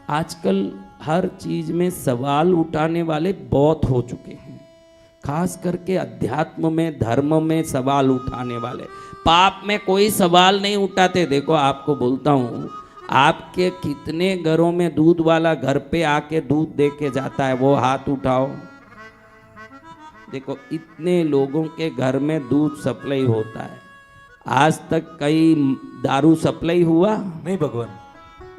आजकल हर चीज में सवाल उठाने वाले बहुत हो चुके हैं, खास करके अध्यात्म में, धर्म में सवाल उठाने वाले। पाप में कोई सवाल नहीं उठाते। देखो आपको बोलता हूँ, आपके कितने घरों में दूध वाला घर पे आके दूध दे के जाता है, वो हाथ उठाओ। देखो इतने लोगों के घर में दूध सप्लाई होता है, आज तक कई दारू सप्लाई हुआ नहीं भगवान।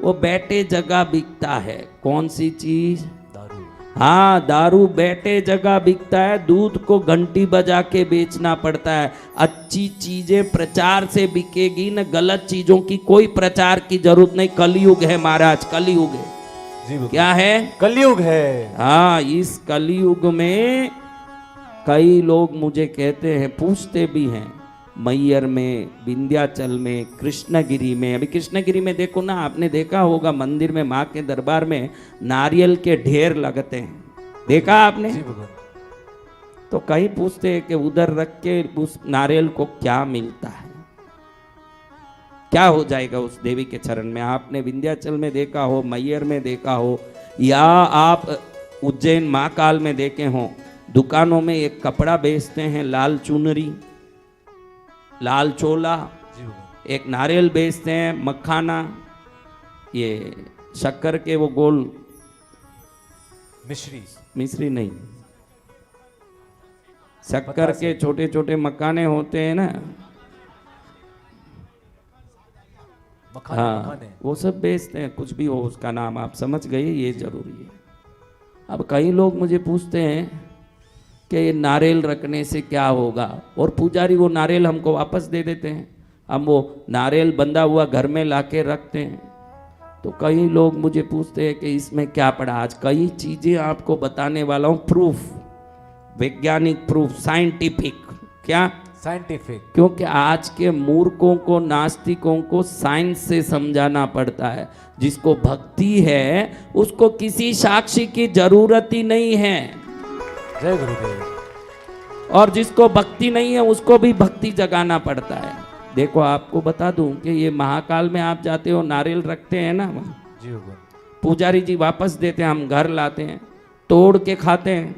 वो बैठे जगह बिकता है। कौन सी चीज? दारू। हाँ, दारू बैठे जगह बिकता है। दूध को घंटी बजा के बेचना पड़ता है। अच्छी चीजें प्रचार से बिकेगी न, गलत चीजों की कोई प्रचार की जरूरत नहीं। कलयुग है महाराज, कलयुग है। जी क्या है? कलयुग है। हाँ, इस कलयुग में कई लोग मुझे कहते हैं, पूछते भी हैं, मैयर में, विंध्याचल में, कृष्णगिरी में। अभी कृष्णगिरी में देखो ना, आपने देखा होगा मंदिर में, माँ के दरबार में नारियल के ढेर लगते हैं, देखा आपने? तो कई पूछते हैं कि उधर रख के उस नारियल को क्या मिलता है, क्या हो जाएगा उस देवी के चरण में। आपने विंध्याचल में देखा हो, मैयर में देखा हो, या आप उज्जैन महाकाल में देखे हो, दुकानों में एक कपड़ा बेचते हैं, लाल चुनरी, लाल चोला, एक नारियल बेचते हैं, मखाना, ये शक्कर के वो गोल मिश्री नहीं, शक्कर के छोटे छोटे मखाने होते हैं ना, हाँ, वो सब बेचते हैं। कुछ भी हो उसका नाम, आप समझ गए, ये जरूरी है। अब कई लोग मुझे पूछते हैं कि ये नारियल रखने से क्या होगा, और पुजारी वो नारियल हमको वापस दे देते हैं। हम वो नारियल बंधा हुआ घर में लाके रखते हैं। तो कई लोग मुझे पूछते हैं कि इसमें क्या पड़ा। आज कई चीज़ें आपको बताने वाला हूँ, प्रूफ, वैज्ञानिक प्रूफ, साइंटिफिक। क्या? साइंटिफिक। क्योंकि आज के मूर्खों को, नास्तिकों को साइंस से समझाना पड़ता है। जिसको भक्ति है उसको किसी साक्षी की जरूरत ही नहीं है। जय गुरुदेव। और जिसको भक्ति नहीं है उसको भी भक्ति जगाना पड़ता है। देखो आपको बता दूं कि ये महाकाल में आप जाते हो, नारियल रखते हैं ना वहाँ, जी पुजारी जी वापस देते हैं, हम घर लाते हैं, तोड़ के खाते हैं।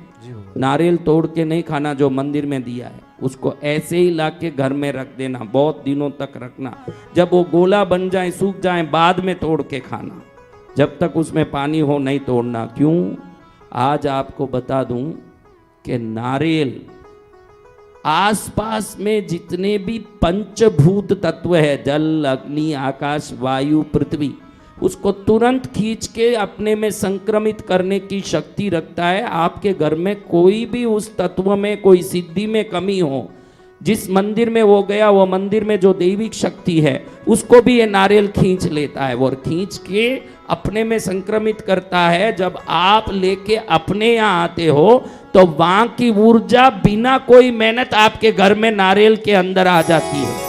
नारियल तोड़ के नहीं खाना, जो मंदिर में दिया है उसको ऐसे ही ला के घर में रख देना, बहुत दिनों तक रखना। जब वो गोला बन जाए, सूख जाए, बाद में तोड़ के खाना, जब तक उसमें पानी हो नहीं तोड़ना। क्यों? आज आपको बता दूं कि नारियल आसपास में जितने भी पंचभूत तत्व है, जल, अग्नि, आकाश, वायु, पृथ्वी, उसको तुरंत खींच के अपने में संक्रमित करने की शक्ति रखता है। आपके घर में कोई भी उस तत्व में कोई सिद्धि में कमी हो, जिस मंदिर में वो गया, वो मंदिर में जो दैविक शक्ति है उसको भी ये नारियल खींच लेता है, और खींच के अपने में संक्रमित करता है। जब आप लेके अपने यहाँ आते हो तो वहां की ऊर्जा बिना कोई मेहनत आपके घर में नारियल के अंदर आ जाती है।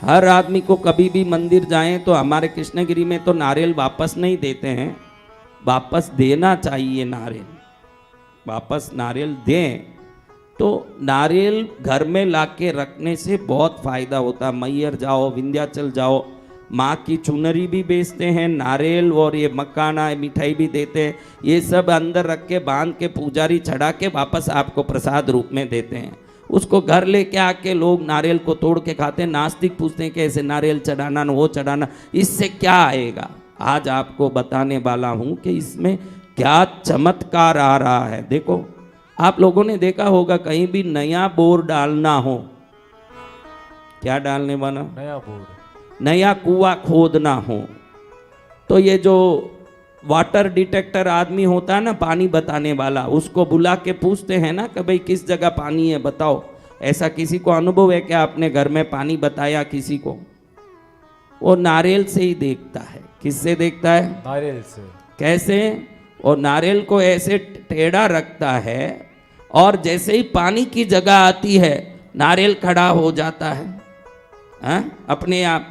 हर आदमी को कभी भी मंदिर जाएं तो हमारे कृष्णगिरी में तो नारियल वापस नहीं देते हैं, वापस देना चाहिए। नारियल वापस नारियल दें तो नारियल घर में लाके रखने से बहुत फायदा होता है। मैयर जाओ, विंध्याचल जाओ, माँ की चुनरी भी बेचते हैं, नारियल और ये मखाना, मिठाई भी देते हैं। ये सब अंदर रख के बांध के पुजारी चढ़ा के वापस आपको प्रसाद रूप में देते हैं। उसको घर लेके आके लोग नारियल को तोड़ के खाते हैं। नास्तिक पूछते हैं कि ऐसे नारियल चढ़ाना न वो चढ़ाना, इससे क्या आएगा। आज आपको बताने वाला हूँ कि इसमें क्या चमत्कार आ रहा है। देखो आप लोगों ने देखा होगा, कहीं भी नया बोर डालना हो, क्या डालने वाला? नया बोर, नया कुआं खोदना हो, तो ये जो वाटर डिटेक्टर आदमी होता है ना, पानी बताने वाला, उसको बुला के पूछते हैं ना कि भाई किस जगह पानी है बताओ। ऐसा किसी को अनुभव है कि आपने घर में पानी बताया किसी को? वो नारियल से ही देखता है। किससे देखता है? नारियल से। कैसे? और नारियल को ऐसे टेढ़ा रखता है, और जैसे ही पानी की जगह आती है नारियल खड़ा हो जाता है अपने आप।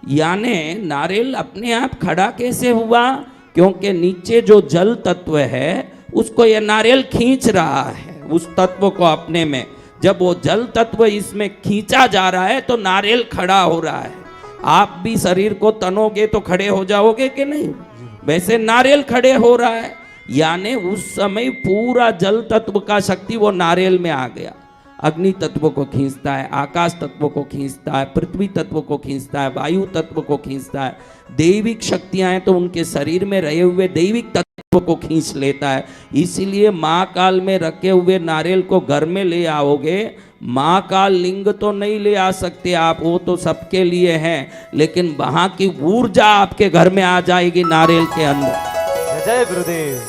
यानी नारियल अपने आप खड़ा कैसे हुआ? क्योंकि नीचे जो जल तत्व है उसको ये नारियल खींच रहा है, उस तत्व को अपने में। जब वो जल तत्व इसमें खींचा जा रहा है तो नारियल खड़ा हो रहा है। आप भी शरीर को तनोगे तो खड़े हो जाओगे कि नहीं, वैसे नारियल खड़े हो रहा है। यानी उस समय पूरा जल तत्व का शक्ति वो नारियल में आ गया। अग्नि तत्व को खींचता है, आकाश तत्व को खींचता है, पृथ्वी तत्व को खींचता है, वायु तत्व को खींचता है। दैविक शक्तियां हैं तो उनके शरीर में रहे हुए दैविक तत्व को खींच लेता है। इसीलिए महाकाल में रखे हुए नारियल को घर में ले आओगे, महाकाल लिंग तो नहीं ले आ सकते आप, वो तो सबके लिए है, लेकिन वहां की ऊर्जा आपके घर में आ जाएगी नारियल के अंदर। जय गुरुदेव।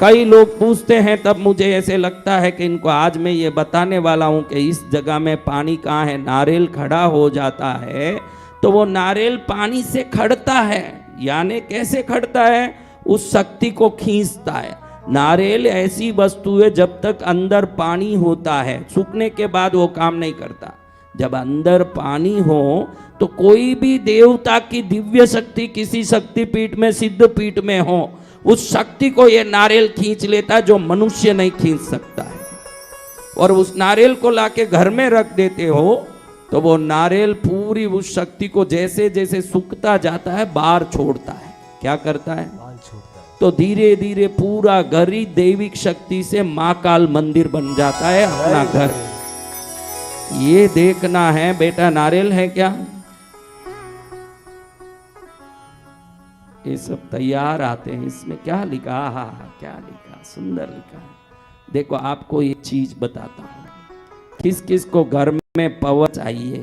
कई लोग पूछते हैं, तब मुझे ऐसे लगता है कि इनको आज मैं ये बताने वाला हूं कि इस जगह में पानी कहाँ है। नारियल खड़ा हो जाता है तो वो नारियल पानी से खड़ता है। यानी कैसे खड़ता है, उस शक्ति को खींचता है। नारियल ऐसी वस्तु है, जब तक अंदर पानी होता है, सूखने के बाद वो काम नहीं करता। जब अंदर पानी हो तो कोई भी देवता की दिव्य शक्ति किसी शक्तिपीठ में, सिद्ध पीठ में हो, उस शक्ति को ये नारियल खींच लेता है जो मनुष्य नहीं खींच सकता है। और उस नारियल को लाके घर में रख देते हो तो वो नारियल पूरी उस शक्ति को जैसे जैसे सूखता जाता है बाहर छोड़ता है। क्या करता है, बाल छोड़ता है। तो धीरे धीरे पूरा घर ही दैविक शक्ति से महाकाल मंदिर बन जाता है, अपना घर। ये देखना है बेटा, नारियल है क्या, ये सब तैयार आते हैं। इसमें क्या लिखा, हा क्या लिखा, सुंदर लिखा है। देखो आपको ये चीज बताता हूँ, किस किस को घर में पावर चाहिए,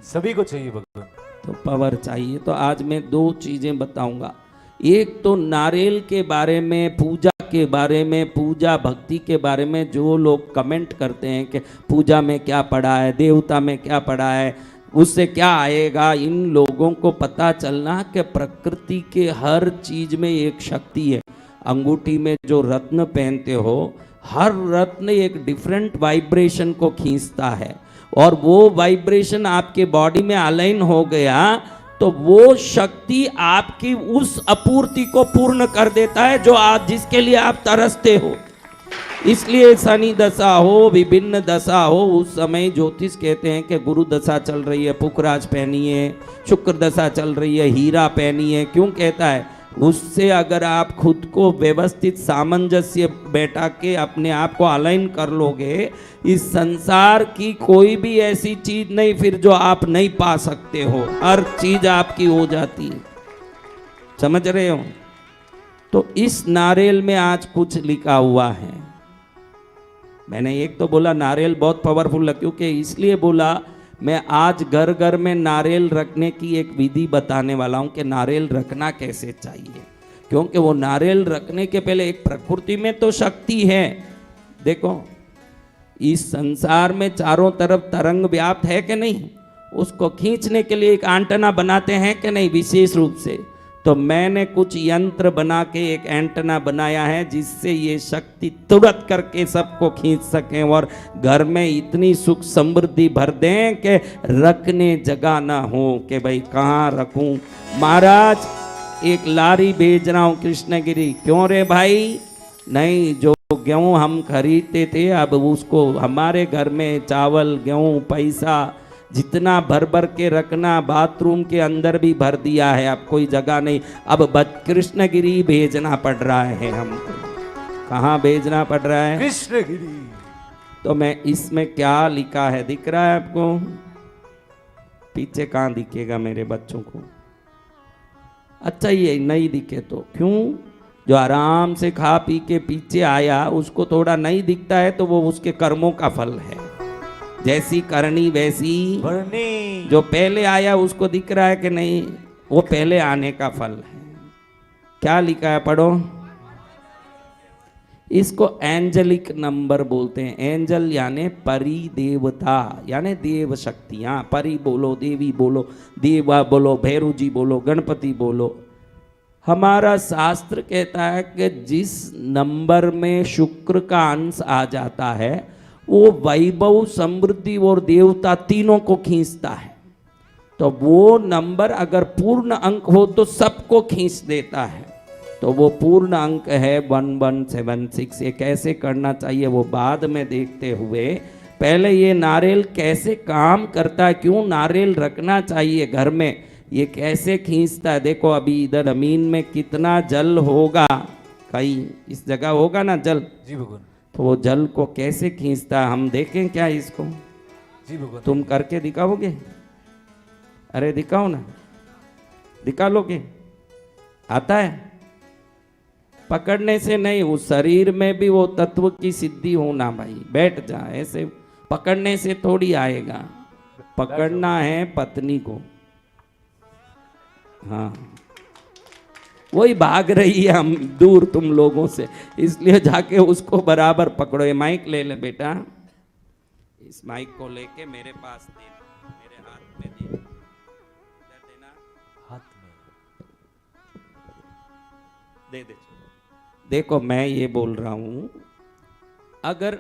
सभी को चाहिए भगवान। तो पावर चाहिए। तो आज मैं दो चीजें बताऊंगा। एक तो नारियल के बारे में, पूजा के बारे में, पूजा भक्ति के बारे में। जो लोग कमेंट करते हैं कि पूजा में क्या पड़ा है, देवता में क्या पड़ा है, उससे क्या आएगा, इन लोगों को पता चलना कि प्रकृति के हर चीज में एक शक्ति है। अंगूठी में जो रत्न पहनते हो, हर रत्न एक डिफरेंट वाइब्रेशन को खींचता है, और वो वाइब्रेशन आपके बॉडी में अलाइन हो गया तो वो शक्ति आपकी उस अपूर्ति को पूर्ण कर देता है जो आज जिसके लिए आप तरसते हो। इसलिए शनि दशा हो, विभिन्न दशा हो, उस समय ज्योतिष कहते हैं कि गुरु दशा चल रही है, पुखराज पहनिए, शुक्र दशा चल रही है, हीरा पहनिए। क्यों कहता है, उससे अगर आप खुद को व्यवस्थित सामंजस्य बैठा के अपने आप को अलाइन कर लोगे, इस संसार की कोई भी ऐसी चीज नहीं फिर जो आप नहीं पा सकते हो, हर चीज आपकी हो जाती है। समझ रहे हो? तो इस नारियल में आज कुछ लिखा हुआ है। मैंने एक तो बोला नारियल बहुत पावरफुल है, क्योंकि इसलिए बोला मैं आज घर घर में नारियल रखने की एक विधि बताने वाला हूं कि नारियल रखना कैसे चाहिए। क्योंकि वो नारियल रखने के पहले एक प्रकृति में तो शक्ति है। देखो इस संसार में चारों तरफ तरंग व्याप्त है कि नहीं, उसको खींचने के लिए एक एंटेना बनाते हैं कि नहीं, विशेष रूप से। तो मैंने कुछ यंत्र बना के एक एंटेना बनाया है जिससे ये शक्ति तुरंत करके सबको खींच सकें और घर में इतनी सुख समृद्धि भर दें कि रखने जगह ना हो कि भाई कहाँ रखूं। महाराज एक लारी भेज रहा हूँ कृष्णगिरी। क्यों रे भाई? नहीं, जो गेहूँ हम खरीदते थे अब उसको हमारे घर में चावल गेहूँ पैसा जितना भर भर के रखना, बाथरूम के अंदर भी भर दिया है, अब कोई जगह नहीं। अब कृष्णगिरी भेजना पड़ रहा है हमको। कहाँ भेजना पड़ रहा है? कृष्णगिरी। तो मैं इसमें क्या लिखा है दिख रहा है आपको? पीछे कहाँ दिखेगा मेरे बच्चों को? अच्छा ये नहीं दिखे तो क्यों? जो आराम से खा पी के पीछे आया उसको थोड़ा नहीं दिखता है तो वो उसके कर्मों का फल है। जैसी करनी वैसी भरनी। जो पहले आया उसको दिख रहा है कि नहीं, वो पहले आने का फल है। क्या लिखा है पढ़ो। इसको एंजलिक नंबर बोलते हैं। एंजल यानी परी देवता, यानी देव शक्तियां। परी बोलो, देवी बोलो, देवा बोलो, भैरू जी बोलो, गणपति बोलो। हमारा शास्त्र कहता है कि जिस नंबर में शुक्र का अंश आ जाता है वो वैभव, समृद्धि और देवता तीनों को खींचता है। तो वो नंबर अगर पूर्ण अंक हो तो सबको खींच देता है। तो वो पूर्ण अंक है 1176। ये कैसे करना चाहिए वो बाद में देखते हुए पहले ये नारियल कैसे काम करता है, क्यों नारियल रखना चाहिए घर में, ये कैसे खींचता है। देखो अभी इधर जमीन में कितना जल होगा, कहीं इस जगह होगा ना जल, जी भगवान। तो वो जल को कैसे खींचता है हम देखें क्या इसको। जी भगवान। तुम करके दिखाओगे? अरे दिखाओ ना, दिखा लोगे? आता है? पकड़ने से नहीं, उस शरीर में भी वो तत्व की सिद्धि होना भाई। बैठ जा, ऐसे पकड़ने से थोड़ी आएगा। पकड़ना है पत्नी को। हाँ, वही भाग रही है हम दूर तुम लोगों से, इसलिए जाके उसको बराबर पकड़ो। ये माइक ले ले बेटा, इस माइक को लेके मेरे पास दे, मेरे हाथ में दे, इधर देना, हाथ में दे दे। देखो मैं ये बोल रहा हूं, अगर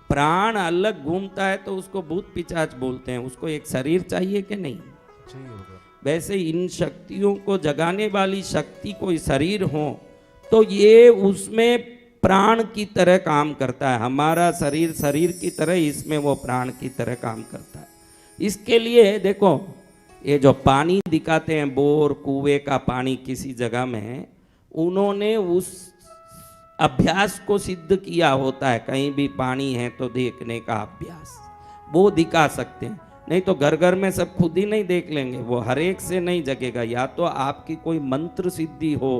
प्राण अलग घूमता है तो उसको भूत पिशाच बोलते हैं, उसको एक शरीर चाहिए कि नहीं? चाहिए भगवान। वैसे इन शक्तियों को जगाने वाली शक्ति कोई शरीर हो तो ये उसमें प्राण की तरह काम करता है। हमारा शरीर शरीर की तरह, इसमें वो प्राण की तरह काम करता है। इसके लिए देखो, ये जो पानी दिखाते हैं, बोर कुएं का पानी किसी जगह में, उन्होंने उस अभ्यास को सिद्ध किया होता है। कहीं भी पानी है तो देखने का अभ्यास वो दिखा सकते हैं, नहीं तो घर घर में सब खुद ही नहीं देख लेंगे, वो हर एक से नहीं जगेगा। या तो आपकी कोई मंत्र सिद्धि हो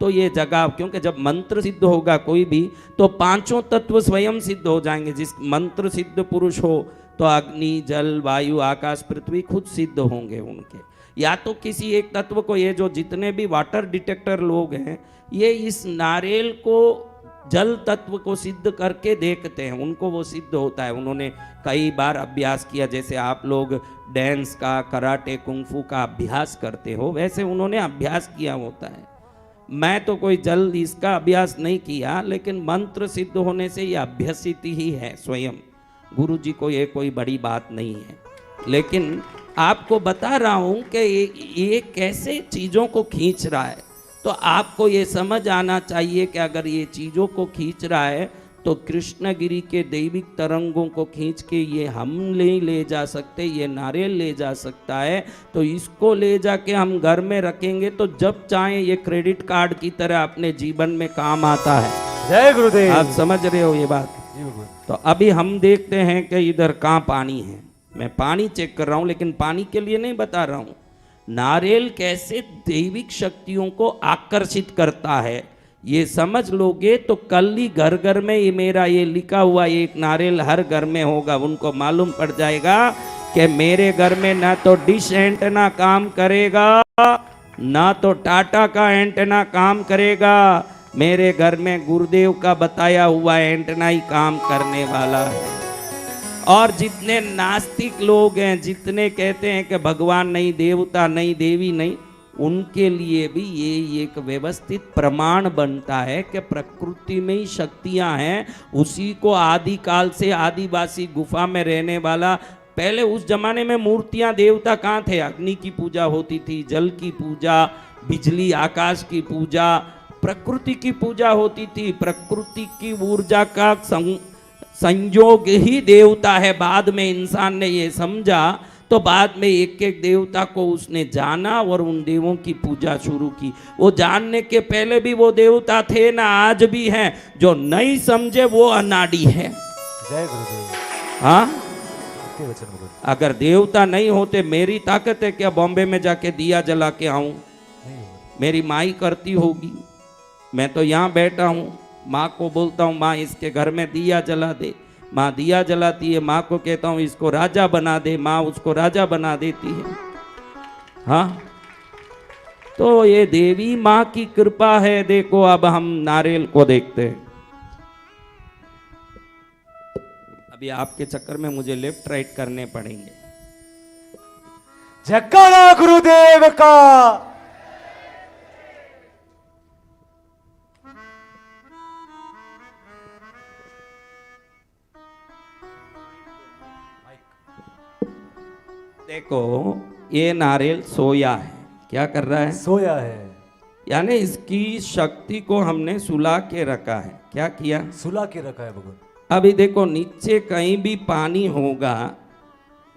तो ये जगह, क्योंकि जब मंत्र सिद्ध होगा कोई भी तो पांचों तत्व स्वयं सिद्ध हो जाएंगे। जिस मंत्र सिद्ध पुरुष हो तो अग्नि जल वायु आकाश पृथ्वी खुद सिद्ध होंगे उनके। या तो किसी एक तत्व को, ये जो जितने भी वाटर डिटेक्टर लोग हैं, ये इस नारियल को जल तत्व को सिद्ध करके देखते हैं, उनको वो सिद्ध होता है। उन्होंने कई बार अभ्यास किया, जैसे आप लोग डांस का, कराटे, कुंफू का अभ्यास करते हो, वैसे उन्होंने अभ्यास किया होता है। मैं तो कोई जल इसका अभ्यास नहीं किया, लेकिन मंत्र सिद्ध होने से ये अभ्यसित ही है स्वयं। गुरु जी को ये कोई बड़ी बात नहीं है, लेकिन आपको बता रहा हूं कि ये कैसे चीजों को खींच रहा है। तो आपको ये समझ आना चाहिए कि अगर ये चीजों को खींच रहा है तो कृष्णगिरी के दैविक तरंगों को खींच के ये हम ले जा सकते, ये नारियल ले जा सकता है। तो इसको ले जाके हम घर में रखेंगे तो जब चाहे ये क्रेडिट कार्ड की तरह अपने जीवन में काम आता है। जय गुरुदेव। आप समझ रहे हो ये बात? जी भगवान। तो अभी हम देखते हैं कि इधर कहाँ पानी है। मैं पानी चेक कर रहा हूं, लेकिन पानी के लिए नहीं बता रहा हूं। नारियल कैसे दैविक शक्तियों को आकर्षित करता है ये समझ लोगे तो कल ही घर घर में ये मेरा ये लिखा हुआ एक नारियल हर घर में होगा। उनको मालूम पड़ जाएगा कि मेरे घर में ना तो डिश एंटेना काम करेगा, ना तो टाटा का एंटेना काम करेगा, मेरे घर में गुरुदेव का बताया हुआ एंटेना ही काम करने वाला है। और जितने नास्तिक लोग हैं, जितने कहते हैं कि भगवान नहीं, देवता नहीं, देवी नहीं, उनके लिए भी ये एक व्यवस्थित प्रमाण बनता है कि प्रकृति में ही शक्तियां हैं। उसी को आदि काल से आदिवासी गुफा में रहने वाला, पहले उस जमाने में मूर्तियां देवता कहाँ थे? अग्नि की पूजा होती थी, जल की पूजा, बिजली आकाश की पूजा, प्रकृति की पूजा होती थी। प्रकृति की ऊर्जा का संयोग ही देवता है। बाद में इंसान ने ये समझा तो बाद में एक एक देवता को उसने जाना और उन देवों की पूजा शुरू की। वो जानने के पहले भी वो देवता थे ना, आज भी हैं। जो नहीं समझे वो अनाड़ी है। जय गुरुदेव। हाँ, वचन भगवान। अगर देवता नहीं होते, मेरी ताकत है क्या बॉम्बे में जाके दिया जला के आऊं? नहीं भगवान। मेरी माँ ही करती होगी। मैं तो यहाँ बैठा हूँ, माँ को बोलता हूँ माँ इसके घर में दिया जला दे, माँ दिया जलाती है। माँ को कहता हूँ इसको राजा बना दे, माँ उसको राजा बना देती है। हाँ, तो ये देवी माँ की कृपा है। देखो अब हम नारियल को देखते हैं। अभी आपके चक्कर में मुझे लेफ्ट राइट करने पड़ेंगे। जयकारा गुरुदेव का। देखो ये नारियल सोया है। क्या कर रहा है? सोया है। यानी इसकी शक्ति को हमने सुला के रखा है। क्या किया? सुला के रखा है भगवान। अभी देखो नीचे कहीं भी पानी होगा,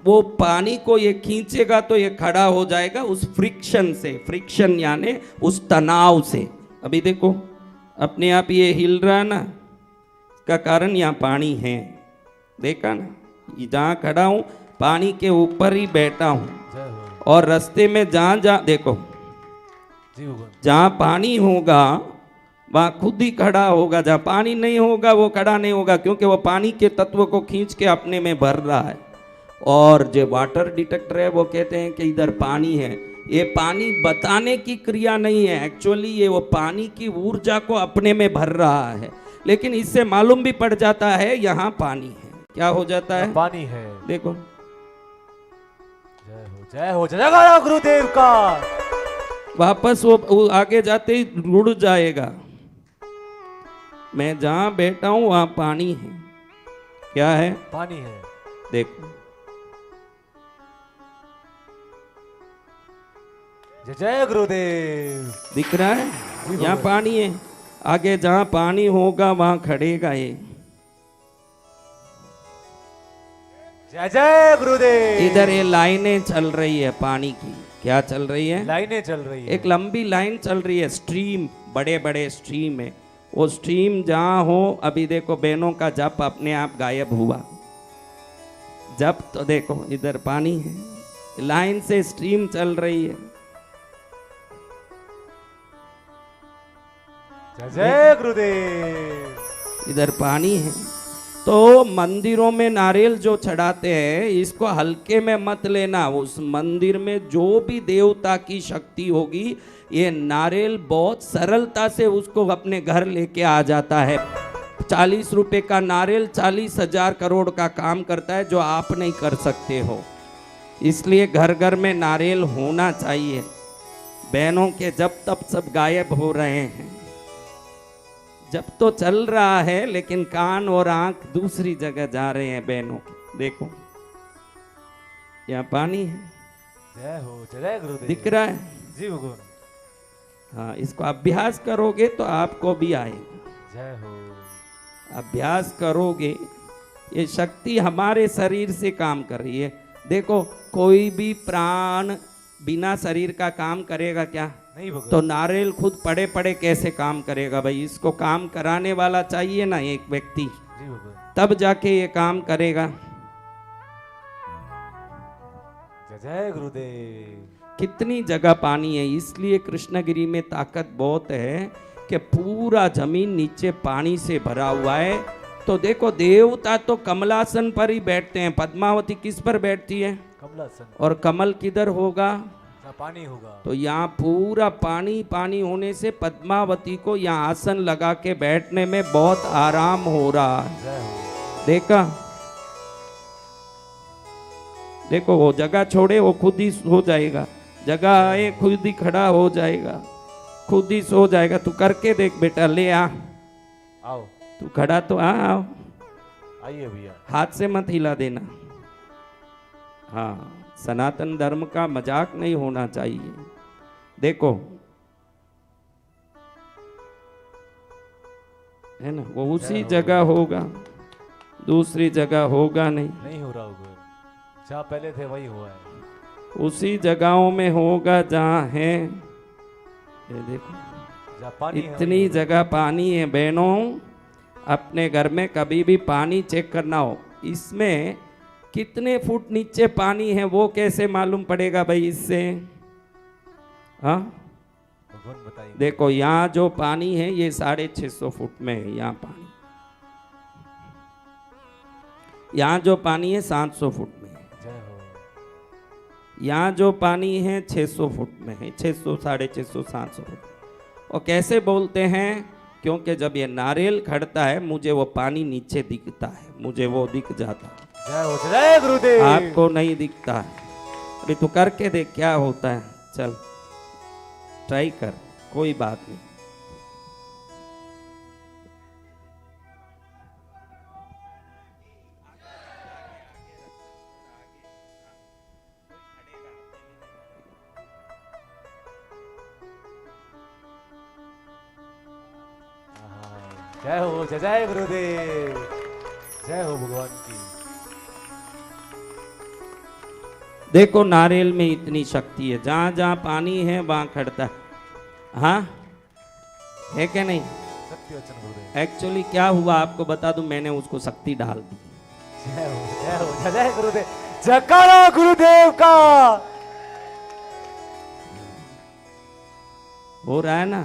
वो पानी को ये खींचेगा तो ये खड़ा हो जाएगा उस फ्रिक्शन से, फ्रिक्शन यानी उस तनाव से। अभी देखो अपने आप ये हिल रहा है ना, इसका कारण यहाँ पानी है। देखा ना, ये जहाँ खड़ा हूँ पानी के ऊपर ही बैठा हूँ, जय हो और रास्ते में जहाँ जहाँ देखो जी भगवान। जहाँ पानी होगा वहाँ खुद ही खड़ा होगा, जहाँ पानी नहीं होगा वो खड़ा नहीं होगा, क्योंकि वो पानी के तत्व को खींच के अपने में भर रहा है। और जो वाटर डिटेक्टर है वो कहते हैं कि इधर पानी है। ये पानी बताने की क्रिया नहीं है, एक्चुअली ये वो पानी की ऊर्जा को अपने में भर रहा है, लेकिन इससे मालूम भी पड़ जाता है यहाँ पानी है। क्या हो जाता है? पानी है। देखो जय हो जय हो, जय जयकारा गुरुदेव का। वापस वो आगे जाते ही रुड़ जाएगा। मैं जहां बैठा हूं वहां पानी है। क्या है? पानी है। देखो जय जय गुरुदेव। दिख रहा है, यहाँ पानी है। आगे जहां पानी होगा वहां खड़ेगा ये। जय जय गुरुदेव। इधर ये लाइनें चल रही है पानी की। क्या चल रही है? लाइनें चल रही है। एक लंबी लाइन चल रही है, स्ट्रीम, बड़े बड़े स्ट्रीम है। वो स्ट्रीम जहां हो, अभी देखो बहनों का जप अपने आप गायब हुआ। जप तो देखो इधर पानी है, लाइन से स्ट्रीम चल रही है। जय जय गुरुदेव। इधर पानी है। तो मंदिरों में नारियल जो चढ़ाते हैं, इसको हल्के में मत लेना। उस मंदिर में जो भी देवता की शक्ति होगी, ये नारियल बहुत सरलता से उसको अपने घर लेके आ जाता है। 40 रुपए का नारियल 40,000 करोड़ का काम करता है, जो आप नहीं कर सकते हो। इसलिए घर घर में नारियल होना चाहिए। बहनों के जब तब सब गायब हो रहे हैं। जब तो चल रहा है, लेकिन कान और आंख दूसरी जगह जा रहे हैं बहनों के। देखो यहाँ पानी है। जय हो जय जय गुरुदेव। दिख रहा है? जी भगवान। हाँ, इसको अभ्यास करोगे तो आपको भी आएगा। जय हो। अभ्यास करोगे, ये शक्ति हमारे शरीर से काम कर रही है। देखो कोई भी प्राण बिना शरीर का काम करेगा क्या? नहीं भगवान। तो नारियल खुद पड़े पड़े कैसे काम करेगा भाई? इसको काम कराने वाला चाहिए ना एक व्यक्ति, जी भगवान। तब जाके ये काम करेगा। जय जय गुरुदेव। कितनी जगह पानी है, इसलिए कृष्णगिरी में ताकत बहुत है कि पूरा जमीन नीचे पानी से भरा हुआ है। तो देखो देवता तो कमलासन पर ही बैठते हैं। पद्मावती किस पर बैठती है? कमलासन। और कमल किधर होगा? जहाँ पानी होगा। तो यहाँ पूरा पानी पानी होने से पद्मावती को यहाँ आसन लगा के बैठने में बहुत आराम हो रहा है। जय हो। देखा? देखो वो जगह छोड़े वो खुद ही हो जाएगा, जगह आए खुद ही खड़ा हो जाएगा, खुद ही सो जाएगा। तू करके देख बेटा, ले आ। आओ। तू खड़ा तो आओ, आइए भैया। हाथ से मत हिला देना। हाँ, सनातन धर्म का मजाक नहीं होना चाहिए। देखो है ना, वो उसी जगह होगा, दूसरी जगह होगा नहीं। नहीं हो रहा होगा, जहाँ पहले थे वही हुआ है। उसी जगहों में होगा जहाँ है। ये देखो जहाँ पानी है इतनी वही जगह पानी है। बहनों, अपने घर में कभी भी पानी चेक करना हो, इसमें कितने फुट नीचे पानी है वो कैसे मालूम पड़ेगा भाई इससे? हाँ भगवान बताइए। देखो यहाँ जो पानी है ये 650 फुट में है। यहाँ पानी, यहाँ जो पानी है 700 फुट में है। जय हो। यहाँ जो पानी है 600 फुट में है, 600, 650, 700 फुट। और कैसे बोलते हैं? क्योंकि जब ये नारियल खड़ता है मुझे वो पानी नीचे दिखता है, मुझे वो दिख जाता है। जय हो जय गुरुदेव। आपको नहीं दिखता है। अभी तू करके देख क्या होता है। चल ट्राई कर, कोई बात नहीं। जय हो जय जय गुरुदेव। जय हो भगवान की। देखो नारियल में इतनी शक्ति है, जहां जहां पानी है वहां खड़ता है। हाँ है क्या नहीं? सत्य वचन गुरुदेव। एक्चुअली क्या हुआ आपको बता दूं, मैंने उसको शक्ति डाल दी। जय हो जय हो जय गुरुदेव, जयकारा गुरुदेव का। हो रहा है ना,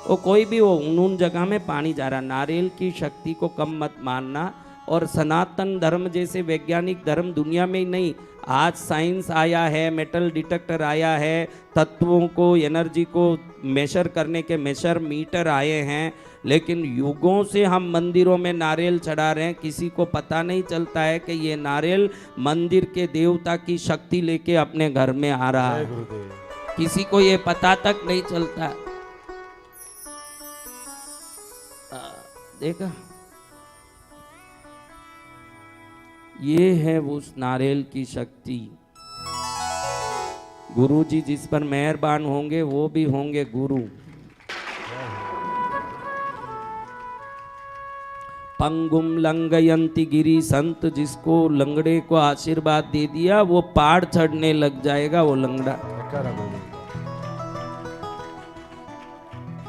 वो कोई भी हो उन जगह में पानी जा रहा। नारियल की शक्ति को कम मत मानना। और सनातन धर्म जैसे वैज्ञानिक धर्म दुनिया में ही नहीं, आज साइंस आया है, मेटल डिटेक्टर आया है, तत्वों को एनर्जी को मेजर करने के मेजर मीटर आए हैं, लेकिन युगों से हम मंदिरों में नारियल चढ़ा रहे हैं। किसी को पता नहीं चलता है कि ये नारियल मंदिर के देवता की शक्ति लेके अपने घर में आ रहा जय है। गुरुदेव। किसी को ये पता तक नहीं चलता। देखा, ये है उस नारियल की शक्ति। गुरु जी जिस पर मेहरबान होंगे वो भी होंगे गुरु। पंगुम लंगयंती गिरी, संत जिसको लंगड़े को आशीर्वाद दे दिया वो पहाड़ चढ़ने लग जाएगा वो लंगड़ा। जयकारा गुरुदेव।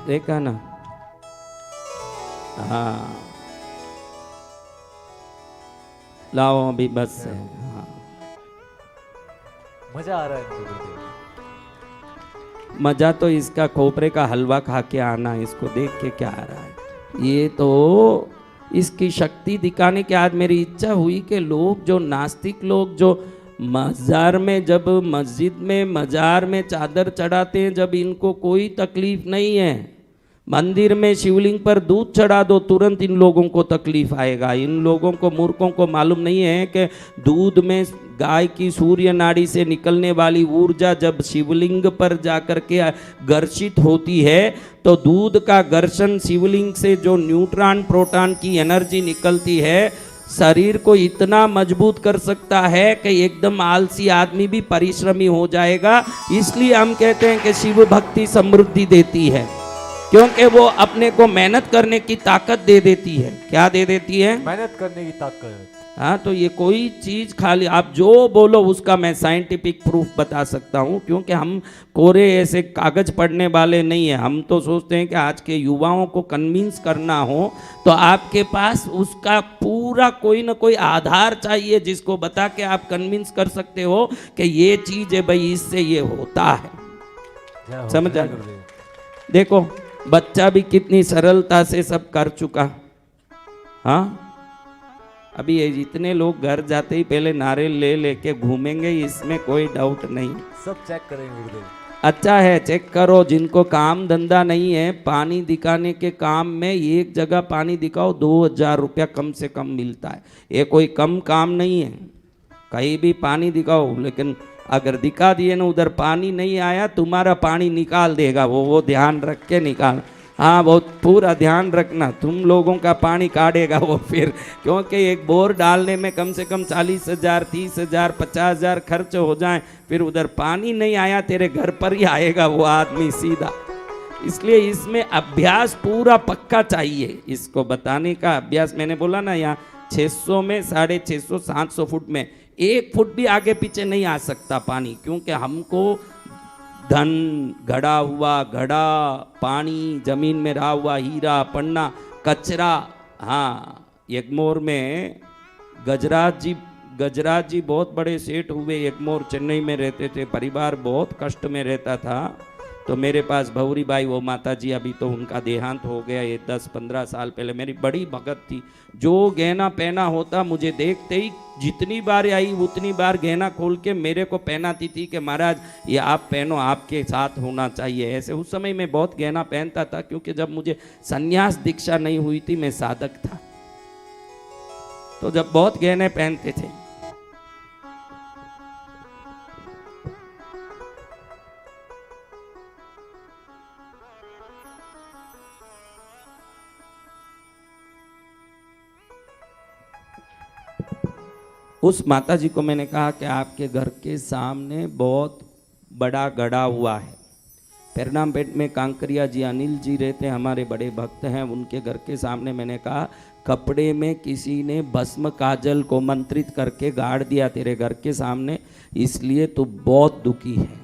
देखा ना? हाँ लाओ अभी बस है। हाँ मजा आ रहा है गुरुदेव। मजा तो इसका खोपरे का हलवा खा के आना, इसको देख के क्या आ रहा है। ये तो इसकी शक्ति दिखाने के आज मेरी इच्छा हुई कि लोग जो नास्तिक लोग जो मजार में, जब मस्जिद में मजार में चादर चढ़ाते हैं, जब इनको कोई तकलीफ नहीं है, मंदिर में शिवलिंग पर दूध चढ़ा दो तुरंत इन लोगों को तकलीफ आएगा। इन लोगों को मूर्खों को मालूम नहीं है कि दूध में गाय की सूर्य नाड़ी से निकलने वाली ऊर्जा जब शिवलिंग पर जाकर के घर्षित होती है तो दूध का घर्षण शिवलिंग से जो न्यूट्रॉन प्रोटॉन की एनर्जी निकलती है शरीर को इतना मजबूत कर सकता है कि एकदम आलसी आदमी भी परिश्रमी हो जाएगा। इसलिए हम कहते हैं कि शिव भक्ति समृद्धि देती है, क्योंकि वो अपने को मेहनत करने की ताकत दे देती है। क्या दे देती है? मेहनत करने की ताकत। हाँ, तो ये कोई चीज खाली आप जो बोलो उसका मैं साइंटिफिक प्रूफ बता सकता हूँ, क्योंकि हम कोरे ऐसे कागज पढ़ने वाले नहीं है। हम तो सोचते हैं कि आज के युवाओं को कन्विंस करना हो तो आपके पास उसका पूरा कोई ना कोई आधार चाहिए जिसको बता के आप कन्विंस कर सकते हो कि ये चीज है भाई, इससे ये होता है। समझ आ? देखो बच्चा भी कितनी सरलता से सब कर चुका। हाँ, अभी ये जितने लोग घर जाते ही पहले नारियल ले लेके घूमेंगे, इसमें कोई डाउट नहीं। सब चेक करेंगे गुरुदेव। अच्छा है, चेक करो। जिनको काम धंधा नहीं है, पानी दिखाने के काम में एक जगह पानी दिखाओ 2000 रुपया कम से कम मिलता है। ये कोई कम काम नहीं है। कहीं भी पानी दिखाओ, लेकिन अगर दिखा दिए ना उधर पानी नहीं आया, तुम्हारा पानी निकाल देगा वो ध्यान रख के निकाल। हाँ, बहुत पूरा ध्यान रखना, तुम लोगों का पानी काटेगा वो फिर, क्योंकि एक बोर डालने में कम से कम 40,000 30,000 50,000 खर्च हो जाए, फिर उधर पानी नहीं आया तेरे घर पर ही आएगा वो आदमी सीधा। इसलिए इसमें अभ्यास पूरा पक्का चाहिए। इसको बताने का अभ्यास, मैंने बोला ना यहाँ 600 में 650 700 फुट में 1 फुट भी आगे पीछे नहीं आ सकता पानी, क्योंकि हमको धन, घड़ा हुआ घड़ा, पानी, जमीन में रहा हुआ हीरा पन्ना, कचरा। हाँ, एगमोर में गजराज जी बहुत बड़े सेठ हुए। एगमोर चेन्नई में रहते थे, परिवार बहुत कष्ट में रहता था। तो मेरे पास भौरी बाई, वो माता जी, अभी तो उनका देहांत हो गया, ये 10-15 साल पहले। मेरी बड़ी भगत थी, जो गहना पहना होता मुझे देखते ही जितनी बार आई उतनी बार गहना खोल के मेरे को पहनाती थी कि महाराज ये आप पहनो, आपके साथ होना चाहिए। ऐसे उस समय मैं बहुत गहना पहनता था, क्योंकि जब मुझे संन्यास दीक्षा नहीं हुई थी, मैं साधक था, तो जब बहुत गहने पहनते थे। उस माता जी को मैंने कहा कि आपके घर के सामने बहुत बड़ा गड़ा हुआ है, पेरनामपेट में कांकरिया जी अनिल जी रहते, हमारे बड़े भक्त हैं, उनके घर के सामने मैंने कहा कपड़े में किसी ने भस्म काजल को मंत्रित करके गाड़ दिया तेरे घर के सामने, इसलिए तू बहुत दुखी है।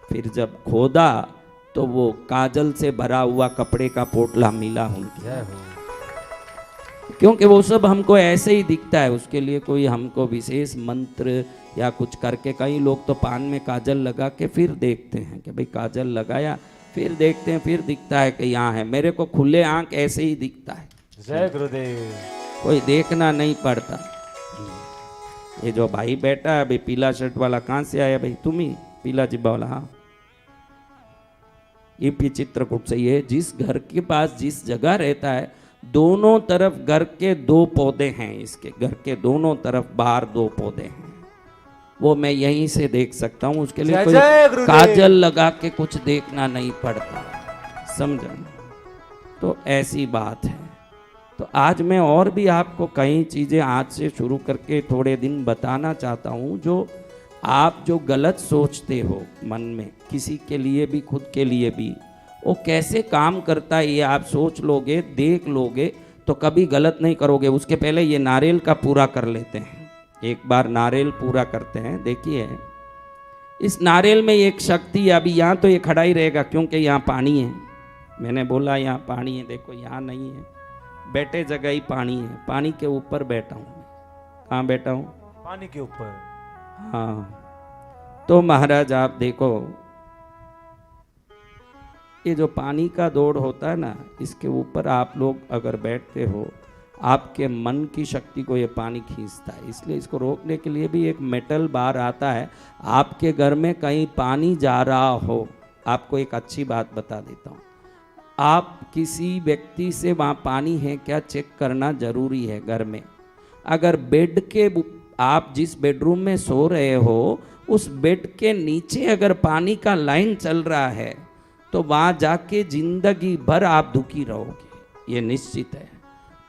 फिर जब खोदा तो वो काजल से भरा हुआ कपड़े का पोटला मिला उनके, जय हो। क्योंकि वो सब हमको ऐसे ही दिखता है, उसके लिए कोई हमको विशेष मंत्र या कुछ करके, कई लोग तो पान में काजल लगा के फिर देखते हैं कि भाई काजल लगाया, फिर देखते हैं फिर दिखता है कि यहाँ है। मेरे को खुले आंख ऐसे ही दिखता है, जय गुरुदेव। कोई देखना नहीं पड़ता। ये जो भाई बैठा है अभी पीला शर्ट वाला, कहाँ से आया भाई? तुम ही पीला जिब्बा वाला? हाँ, ये भी चित्रकूट से ही है। जिस घर के पास जिस जगह रहता है दोनों तरफ घर के 2 पौधे हैं, इसके घर के दोनों तरफ बाहर 2 पौधे हैं, वो मैं यहीं से देख सकता हूँ। उसके लिए जय कोई जय गुरुदेव। काजल लगा के कुछ देखना नहीं पड़ता, समझा? तो ऐसी बात है। तो आज मैं और भी आपको कई चीज़ें आज से शुरू करके थोड़े दिन बताना चाहता हूँ, जो आप जो गलत सोचते हो मन में किसी के लिए भी खुद के लिए भी, वो कैसे काम करता है ये आप सोच लोगे, देख लोगे तो कभी गलत नहीं करोगे। उसके पहले ये नारियल का पूरा कर लेते हैं, एक बार नारियल पूरा करते हैं। देखिए इस नारियल में एक शक्ति है। अभी यहाँ तो ये खड़ा ही रहेगा क्योंकि यहाँ पानी है, मैंने बोला यहाँ पानी है, देखो यहाँ नहीं है, बैठे जगह ही पानी है, पानी के ऊपर बैठा हूँ मैं। कहाँ बैठा हूँ? पानी के ऊपर। हाँ, तो महाराज आप देखो ये जो पानी का दौड़ होता है ना, इसके ऊपर आप लोग अगर बैठते हो, आपके मन की शक्ति को ये पानी खींचता है, इसलिए इसको रोकने के लिए भी एक मेटल बार आता है। आपके घर में कहीं पानी जा रहा हो, आपको एक अच्छी बात बता देता हूँ, आप किसी व्यक्ति से वहाँ पानी है क्या चेक करना जरूरी है घर में। अगर बेड के आप जिस बेडरूम में सो रहे हो उस बेड के नीचे अगर पानी का लाइन चल रहा है तो वहाँ जाके जिंदगी भर आप दुखी रहोगे, ये निश्चित है।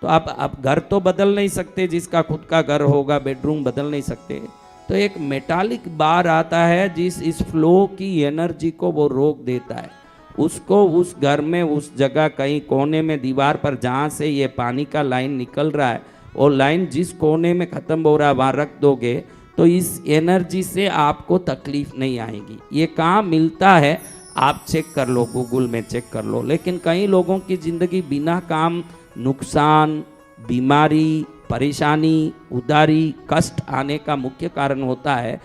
तो आप घर तो बदल नहीं सकते, जिसका खुद का घर होगा बेडरूम बदल नहीं सकते, तो एक मेटालिक बार आता है जिस इस फ्लो की एनर्जी को वो रोक देता है। उसको उस घर में उस जगह कहीं कोने में दीवार पर जहाँ से ये पानी का लाइन निकल रहा है, वो लाइन जिस कोने में ख़त्म हो रहा है वहाँ रख दोगे तो इस एनर्जी से आपको तकलीफ नहीं आएगी। ये कहाँ मिलता है आप चेक कर लो, गूगल में चेक कर लो। लेकिन कई लोगों की ज़िंदगी बिना काम नुकसान, बीमारी, परेशानी, उदारी, कष्ट आने का मुख्य कारण होता है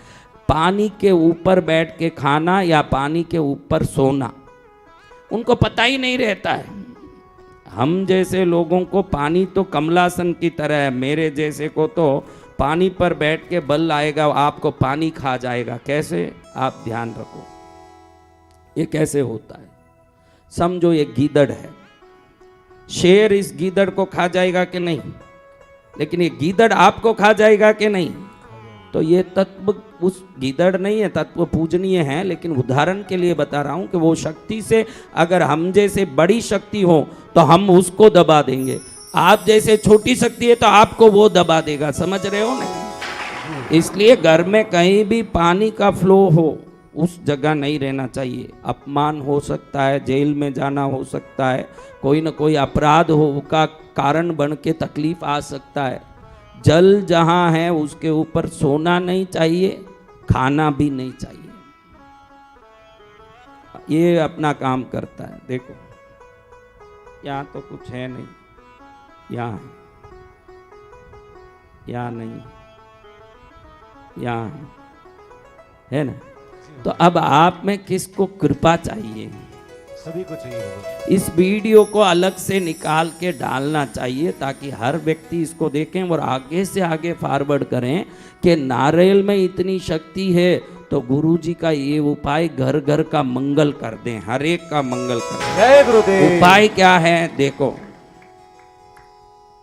पानी के ऊपर बैठ के खाना या पानी के ऊपर सोना। उनको पता ही नहीं रहता है। हम जैसे लोगों को पानी तो कमलासन की तरह है, मेरे जैसे को तो पानी पर बैठ के बल आएगा, आपको पानी खा जाएगा। कैसे? आप ध्यान रखो ये कैसे होता है। समझो ये गीदड़ है, शेर इस गीदड़ को खा जाएगा कि नहीं, लेकिन ये गीदड़ आपको खा जाएगा कि नहीं। तो ये तत्व उस गीदड़ नहीं है, तत्व पूजनीय है, लेकिन उदाहरण के लिए बता रहा हूं कि वो शक्ति से अगर हम जैसे बड़ी शक्ति हो तो हम उसको दबा देंगे, आप जैसे छोटी शक्ति है तो आपको वो दबा देगा। समझ रहे हो ना? इसलिए घर में कहीं भी पानी का फ्लो हो उस जगह नहीं रहना चाहिए। अपमान हो सकता है, जेल में जाना हो सकता है, कोई ना कोई अपराध हो का कारण बन के तकलीफ आ सकता है। जल जहाँ है उसके ऊपर सोना नहीं चाहिए, खाना भी नहीं चाहिए। ये अपना काम करता है। देखो यहाँ तो कुछ है नहीं, यहाँ है, यहाँ नहीं, यहाँ है ना। तो अब आप में किसको कृपा चाहिए? सभी को चाहिए। इस वीडियो को अलग से निकाल के डालना चाहिए ताकि हर व्यक्ति इसको देखें और आगे से आगे फॉरवर्ड करें कि नारियल में इतनी शक्ति है तो गुरुजी का ये उपाय घर घर का मंगल कर दें, हर एक का मंगल कर दें। जय गुरुदेव। उपाय क्या है? देखो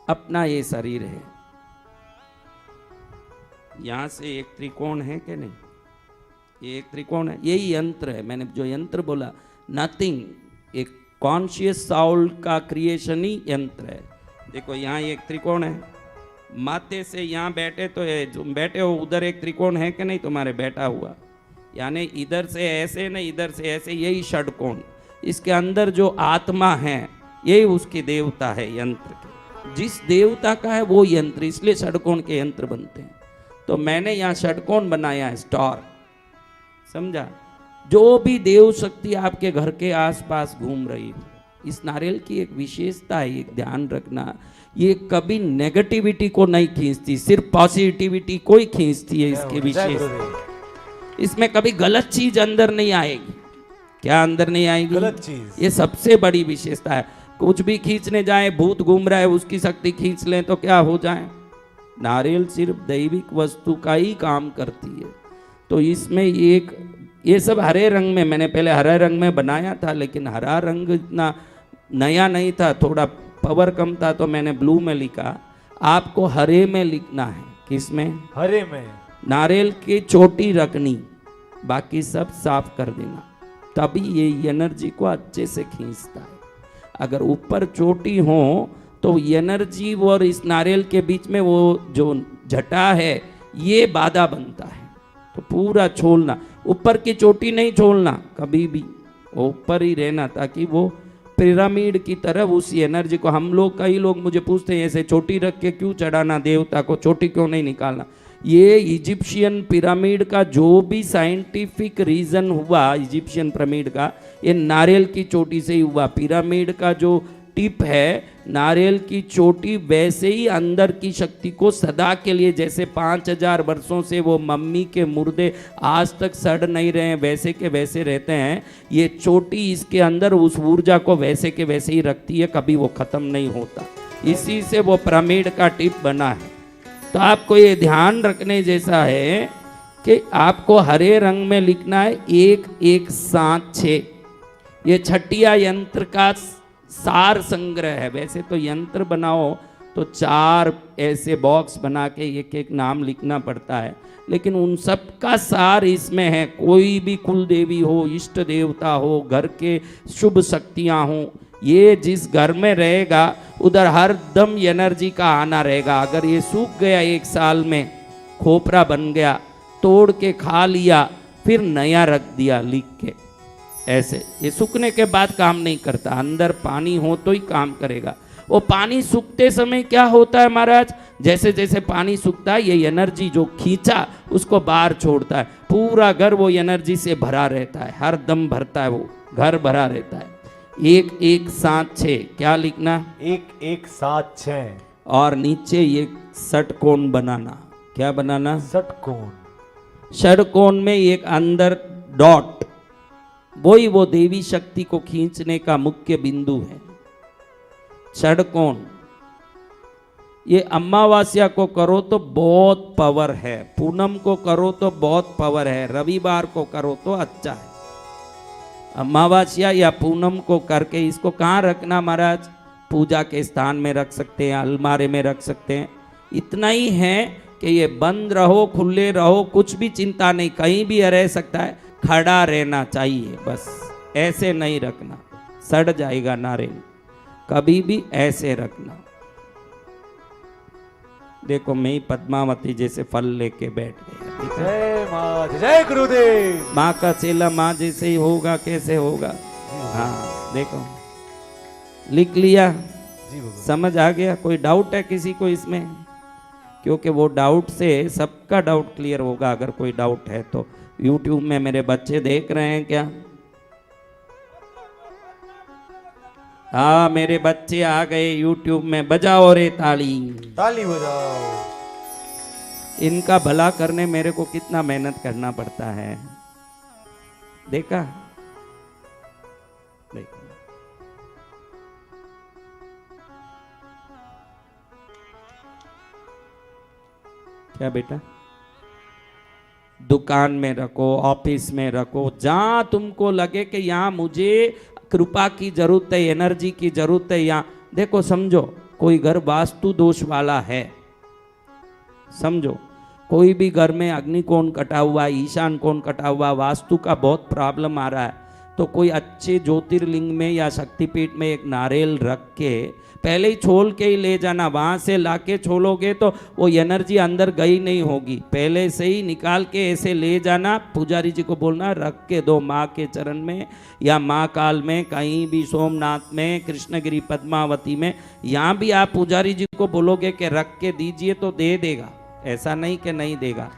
अपना ये शरीर है, यहां से एक त्रिकोण है कि नहीं? ये एक त्रिकोण है, यही यंत्र है। मैंने जो यंत्र बोला नथिंग, एक कॉन्शियस साउल का क्रिएशन ही यंत्र है। देखो यहाँ एक त्रिकोण है, माथे से यहाँ बैठे तो है, जो बैठे हो उधर एक त्रिकोण है कि नहीं तुम्हारे बैठा हुआ, यानी इधर से ऐसे न इधर से ऐसे, यही षटकोण। इसके अंदर जो आत्मा है यही उसके देवता है यंत्र के। जिस देवता का है वो यंत्र, इसलिए षटकोण के यंत्र बनते हैं। तो मैंने यहाँ षटकोण बनाया है, स्टार, समझा। जो भी देव शक्ति आपके घर के आसपास घूम रही हो, इस नारियल की एक विशेषता है, एक ध्यान रखना, ये कभी नेगेटिविटी को नहीं खींचती, सिर्फ पॉजिटिविटी को ही खींचती है। इसकी विशेषता, इसमें कभी गलत चीज अंदर नहीं आएगी। क्या अंदर नहीं आएगी? गलत चीज। ये सबसे बड़ी विशेषता है। कुछ भी खींचने जाए, भूत घूम रहा है उसकी शक्ति खींच लें तो क्या हो जाए। नारियल सिर्फ दैविक वस्तु का ही काम करती है। तो इसमें एक, ये सब हरे रंग में, मैंने पहले हरे रंग में बनाया था, लेकिन हरा रंग इतना नया नहीं था, थोड़ा पावर कम था, तो मैंने ब्लू में लिखा। आपको हरे में लिखना है। किस में? हरे में। नारियल की चोटी रखनी, बाकी सब साफ कर देना, तभी ये एनर्जी को अच्छे से खींचता है। अगर ऊपर चोटी हो तो एनर्जी और इस नारियल के बीच में वो जो जटा है ये बाधा बनता है। तो पूरा छोड़ना, ऊपर की चोटी नहीं छोड़ना कभी भी, वो ऊपर ही रहना, ताकि वो पिरामिड की तरह उस एनर्जी को, हम लोग, कई लोग मुझे पूछते हैं ऐसे चोटी रख के क्यों चढ़ाना देवता को, चोटी क्यों नहीं निकालना। ये इजिप्शियन पिरामिड का जो भी साइंटिफिक रीजन हुआ, इजिप्शियन पिरामिड का, ये नारियल की चोटी से ही हुआ। पिरामिड का जो टिप है नारियल की चोटी, वैसे ही अंदर की शक्ति को सदा के लिए, जैसे 5000 वर्षों से वो मम्मी के मुर्दे आज तक सड़ नहीं रहे हैं, वैसे के वैसे रहते हैं। ये चोटी इसके अंदर उस ऊर्जा को वैसे के वैसे ही रखती है, कभी वो खत्म नहीं होता। इसी से वो पिरामिड का टिप बना है। तो आपको ये ध्यान रखने जैसा है कि आपको हरे रंग में लिखना है 1176। ये छठिया यंत्र का सार संग्रह है। वैसे तो यंत्र बनाओ तो 4 ऐसे बॉक्स बना के एक एक नाम लिखना पड़ता है, लेकिन उन सब का सार इसमें है। कोई भी कुल देवी हो, इष्ट देवता हो, घर के शुभ शक्तियाँ हों, ये जिस घर में रहेगा उधर हर दम एनर्जी का आना रहेगा। अगर ये सूख गया 1 साल में, खोपरा बन गया, तोड़ के खा लिया, फिर नया रख दिया लिख के, ऐसे ये सूखने के बाद काम नहीं करता। अंदर पानी हो तो ही काम करेगा। वो पानी सूखते समय क्या होता है महाराज, जैसे जैसे पानी सूखता है ये एनर्जी जो खींचा उसको बाहर छोड़ता है, पूरा घर वो एनर्जी से भरा रहता है, हर दम भरता है, वो घर भरा रहता है। 1176 क्या लिखना? 1176। और नीचे ये षटकोण बनाना। क्या बनाना? षटकोण। षटकोण में एक अंदर डॉट, वही वो देवी शक्ति को खींचने का मुख्य बिंदु है। षटकोण ये अमावस्या को करो तो बहुत पावर है, पूनम को करो तो बहुत पावर है, रविवार को करो तो अच्छा है। अमावस्या या पूनम को करके इसको कहाँ रखना महाराज? पूजा के स्थान में रख सकते हैं, अलमारे में रख सकते हैं। इतना ही है कि ये बंद रहो, खुले रहो, कुछ भी चिंता नहीं, कहीं भी रह सकता है, खड़ा रहना चाहिए बस, ऐसे नहीं रखना, सड़ जाएगा नारियल। कभी भी ऐसे रखना। देखो मैं ही पद्मावती जैसे फल लेके बैठ गया। जय माँ, जय गुरुदेव। माँ का चेला माँ जैसे ही होगा, कैसे होगा? हाँ देखो लिख लिया, समझ आ गया? कोई डाउट है किसी को इसमें? क्योंकि वो डाउट से सबका डाउट क्लियर होगा। अगर कोई डाउट है तो YouTube में मेरे बच्चे देख रहे हैं क्या? हाँ मेरे बच्चे आ गए YouTube में, बजाओ रे ताली, ताली बजाओ। इनका भला करने मेरे को कितना मेहनत करना पड़ता है, देखा? देखो क्या बेटा, दुकान में रखो, ऑफिस में रखो, जहां तुमको लगे कि यहाँ मुझे कृपा की जरूरत है, एनर्जी की जरूरत है, यहाँ देखो समझो कोई घर वास्तु दोष वाला है, समझो कोई भी घर में अग्नि कोण कटा हुआ है, ईशान कोण कटा हुआ, वास्तु का बहुत प्रॉब्लम आ रहा है, तो कोई अच्छे ज्योतिर्लिंग में या शक्तिपीठ में एक नारियल रख के पहले ही छोल के ही ले जाना। वहाँ से लाके छोलोगे तो वो एनर्जी अंदर गई नहीं होगी, पहले से ही निकाल के ऐसे ले जाना। पुजारी जी को बोलना रख के दो माँ के चरण में या माँ काल में, कहीं भी सोमनाथ में, कृष्णगिरी पद्मावती में, यहाँ भी आप पुजारी जी को बोलोगे कि रख के दीजिए तो दे देगा। ऐसा नहीं कि नहीं देगा,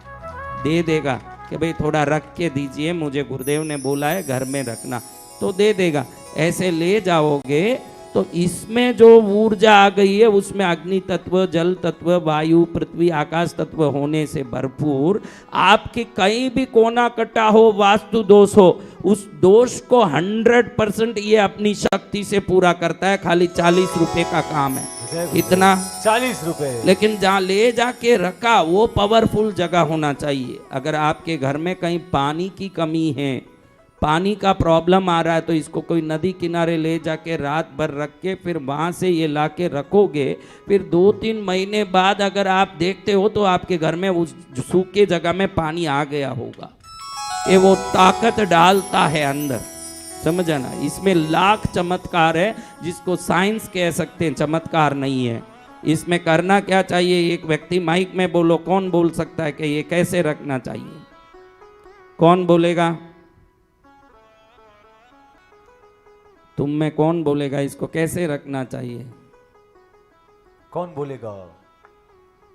दे देगा कि भाई थोड़ा रख के दीजिए, मुझे गुरुदेव ने बोला है घर में रखना, तो दे देगा। ऐसे ले जाओगे तो इसमें जो ऊर्जा आ गई है उसमें अग्नि तत्व, जल तत्व, वायु, पृथ्वी, आकाश तत्व होने से भरपूर, आपके कहीं भी कोना कटा हो, वास्तु दोष हो, उस दोष को 100% ये अपनी शक्ति से पूरा करता है। खाली 40 रुपए का काम है, इतना 40 रुपए। लेकिन जहाँ ले जाके रखा वो पावरफुल जगह होना चाहिए। अगर आपके घर में कहीं पानी की कमी है, पानी का प्रॉब्लम आ रहा है, तो इसको कोई नदी किनारे ले जाके रात भर रख के फिर वहाँ से ये ला के रखोगे, फिर 2-3 महीने बाद अगर आप देखते हो तो आपके घर में उस सूखे जगह में पानी आ गया होगा। ये वो ताकत डालता है अंदर, समझा ना। इसमें लाख चमत्कार है जिसको साइंस कह सकते हैं, चमत्कार नहीं है। इसमें करना क्या चाहिए, एक व्यक्ति माइक में बोलो, कौन बोल सकता है कि ये कैसे रखना चाहिए? कौन बोलेगा? तुम में कौन बोलेगा इसको कैसे रखना चाहिए? कौन बोलेगा?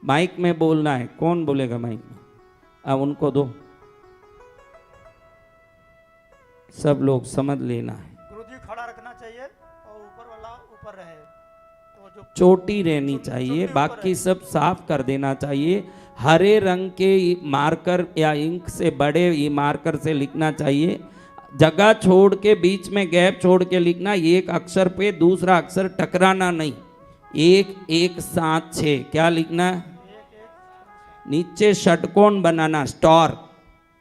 माइक में बोलना है, कौन बोलेगा माइक में? अब उनको दो, सब लोग समझ लेना है। गुरुजी खड़ा रखना चाहिए और ऊपर वाला ऊपर रहे, तो जो चोटी रहनी चाहिए, बाकी सब साफ कर देना चाहिए। हरे रंग के मार्कर या इंक से, बड़े ये मार्कर से लिखना चाहिए। जगह छोड़ के बीच में गैप छोड़ के लिखना, एक अक्षर पे दूसरा अक्षर टकराना नहीं। 1 1 7 6 क्या लिखना? नीचे षटकोण बनाना, स्टार,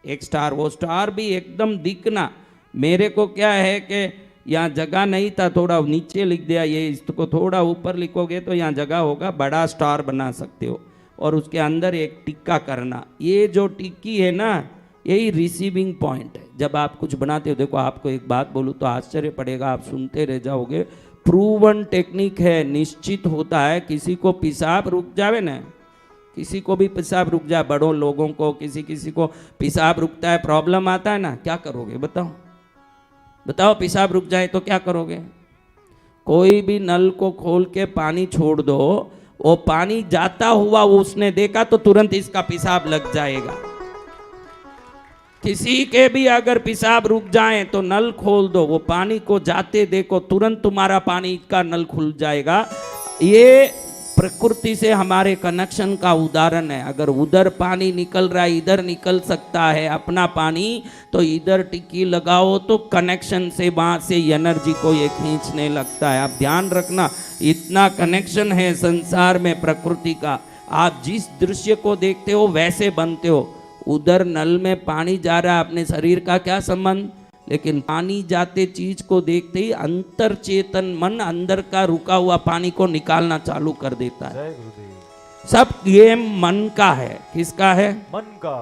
एक स्टार, वो स्टार भी एकदम दिखना। मेरे को क्या है कि यहाँ जगह नहीं था, थोड़ा नीचे लिख दिया, ये इसको थोड़ा ऊपर लिखोगे तो यहाँ जगह होगा, बड़ा स्टार बना सकते हो। और उसके अंदर एक टिक्का करना। ये जो टिक्की है ना, यही रिसीविंग पॉइंट है। जब आप कुछ बनाते हो, देखो आपको एक बात बोलूँ तो आश्चर्य पड़ेगा, आप सुनते रह जाओगे। प्रूवन टेक्निक है, निश्चित होता है। किसी को पेशाब रुक जावे ना, किसी को भी पेशाब रुक जाए, बड़ों लोगों को किसी को पेशाब रुकता है, प्रॉब्लम आता है ना, क्या करोगे बताओ? बताओ, पेशाब रुक जाए तो क्या करोगे? कोई भी नल को खोल के पानी छोड़ दो, वो पानी जाता हुआ उसने देखा तो तुरंत इसका पेशाब लग जाएगा। किसी के भी अगर पेशाब रुक जाए तो नल खोल दो, वो पानी को जाते देखो, तुरंत तुम्हारा पानी का नल खुल जाएगा। ये प्रकृति से हमारे कनेक्शन का उदाहरण है। अगर उधर पानी निकल रहा है, इधर निकल सकता है अपना पानी, तो इधर टिक्की लगाओ तो कनेक्शन से वहाँ से एनर्जी को ये खींचने लगता है। आप ध्यान रखना, इतना कनेक्शन है संसार में प्रकृति का। आप जिस दृश्य को देखते हो वैसे बनते हो। उधर नल में पानी जा रहा है, अपने शरीर का क्या संबंध, लेकिन पानी जाते चीज को देखते ही अंतर चेतन मन अंदर का रुका हुआ पानी को निकालना चालू कर देता है। जय गुरुदेव। सब गेम मन का है। किसका है? मन का।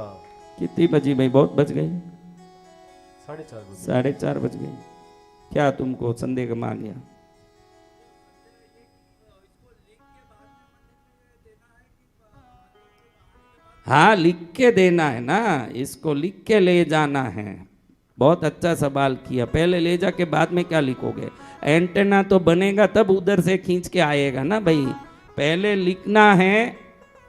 कितनी बजी भाई? बहुत बज गए, 4:30 4:30 बज गए। क्या तुमको संदेह गमा गया? हाँ, लिख के देना है ना, इसको लिख के ले जाना है। बहुत अच्छा सवाल किया। पहले ले जाके बाद में क्या लिखोगे? एंटेना तो बनेगा तब उधर से खींच के आएगा ना भाई। पहले लिखना है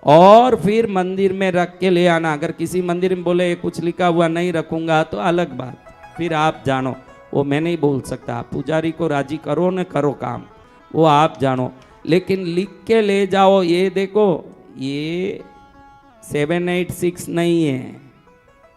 और फिर मंदिर में रख के ले आना। अगर किसी मंदिर में बोले कुछ लिखा हुआ नहीं रखूंगा तो अलग बात, फिर आप जानो, वो मैं नहीं बोल सकता। आप पुजारी को राजी करो न करो काम, वो आप जानो, लेकिन लिख के ले जाओ। ये देखो, ये 786 नहीं है।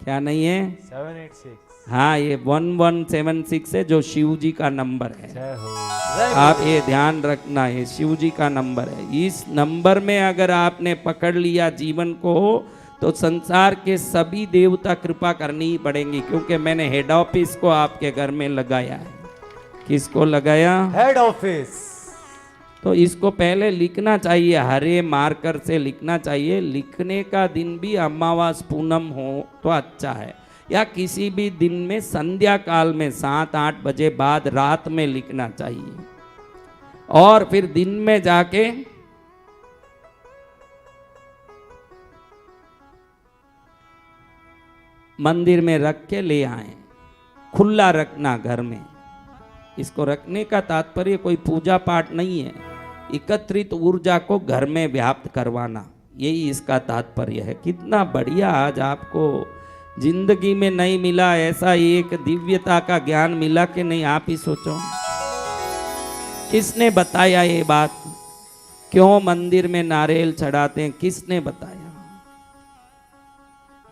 क्या नहीं है? 786। हाँ, ये 1176 है, जो शिव जी का नंबर है। जय हो। आप ये ध्यान रखना, ये शिव जी का नंबर है। इस नंबर में अगर आपने पकड़ लिया जीवन को, तो संसार के सभी देवता कृपा करनी ही पड़ेंगी, क्योंकि मैंने हेड ऑफिस को आपके घर में लगाया है। किसको लगाया? Head office. तो इसको पहले लिखना चाहिए, हरे मार्कर से लिखना चाहिए। लिखने का दिन भी अमावास पूनम हो तो अच्छा है। या किसी भी दिन में संध्या काल में 7-8 बजे बाद रात में लिखना चाहिए, और फिर दिन में जाके मंदिर में रख के ले आए। खुला रखना घर में। इसको रखने का तात्पर्य कोई पूजा पाठ नहीं है, एकत्रित ऊर्जा को घर में व्याप्त करवाना, यही इसका तात्पर्य है। कितना बढ़िया आज आपको जिंदगी में नहीं मिला ऐसा एक दिव्यता का ज्ञान मिला कि नहीं, आप ही सोचो। किसने बताया ये बात? क्यों मंदिर में नारियल चढ़ाते हैं, किसने बताया?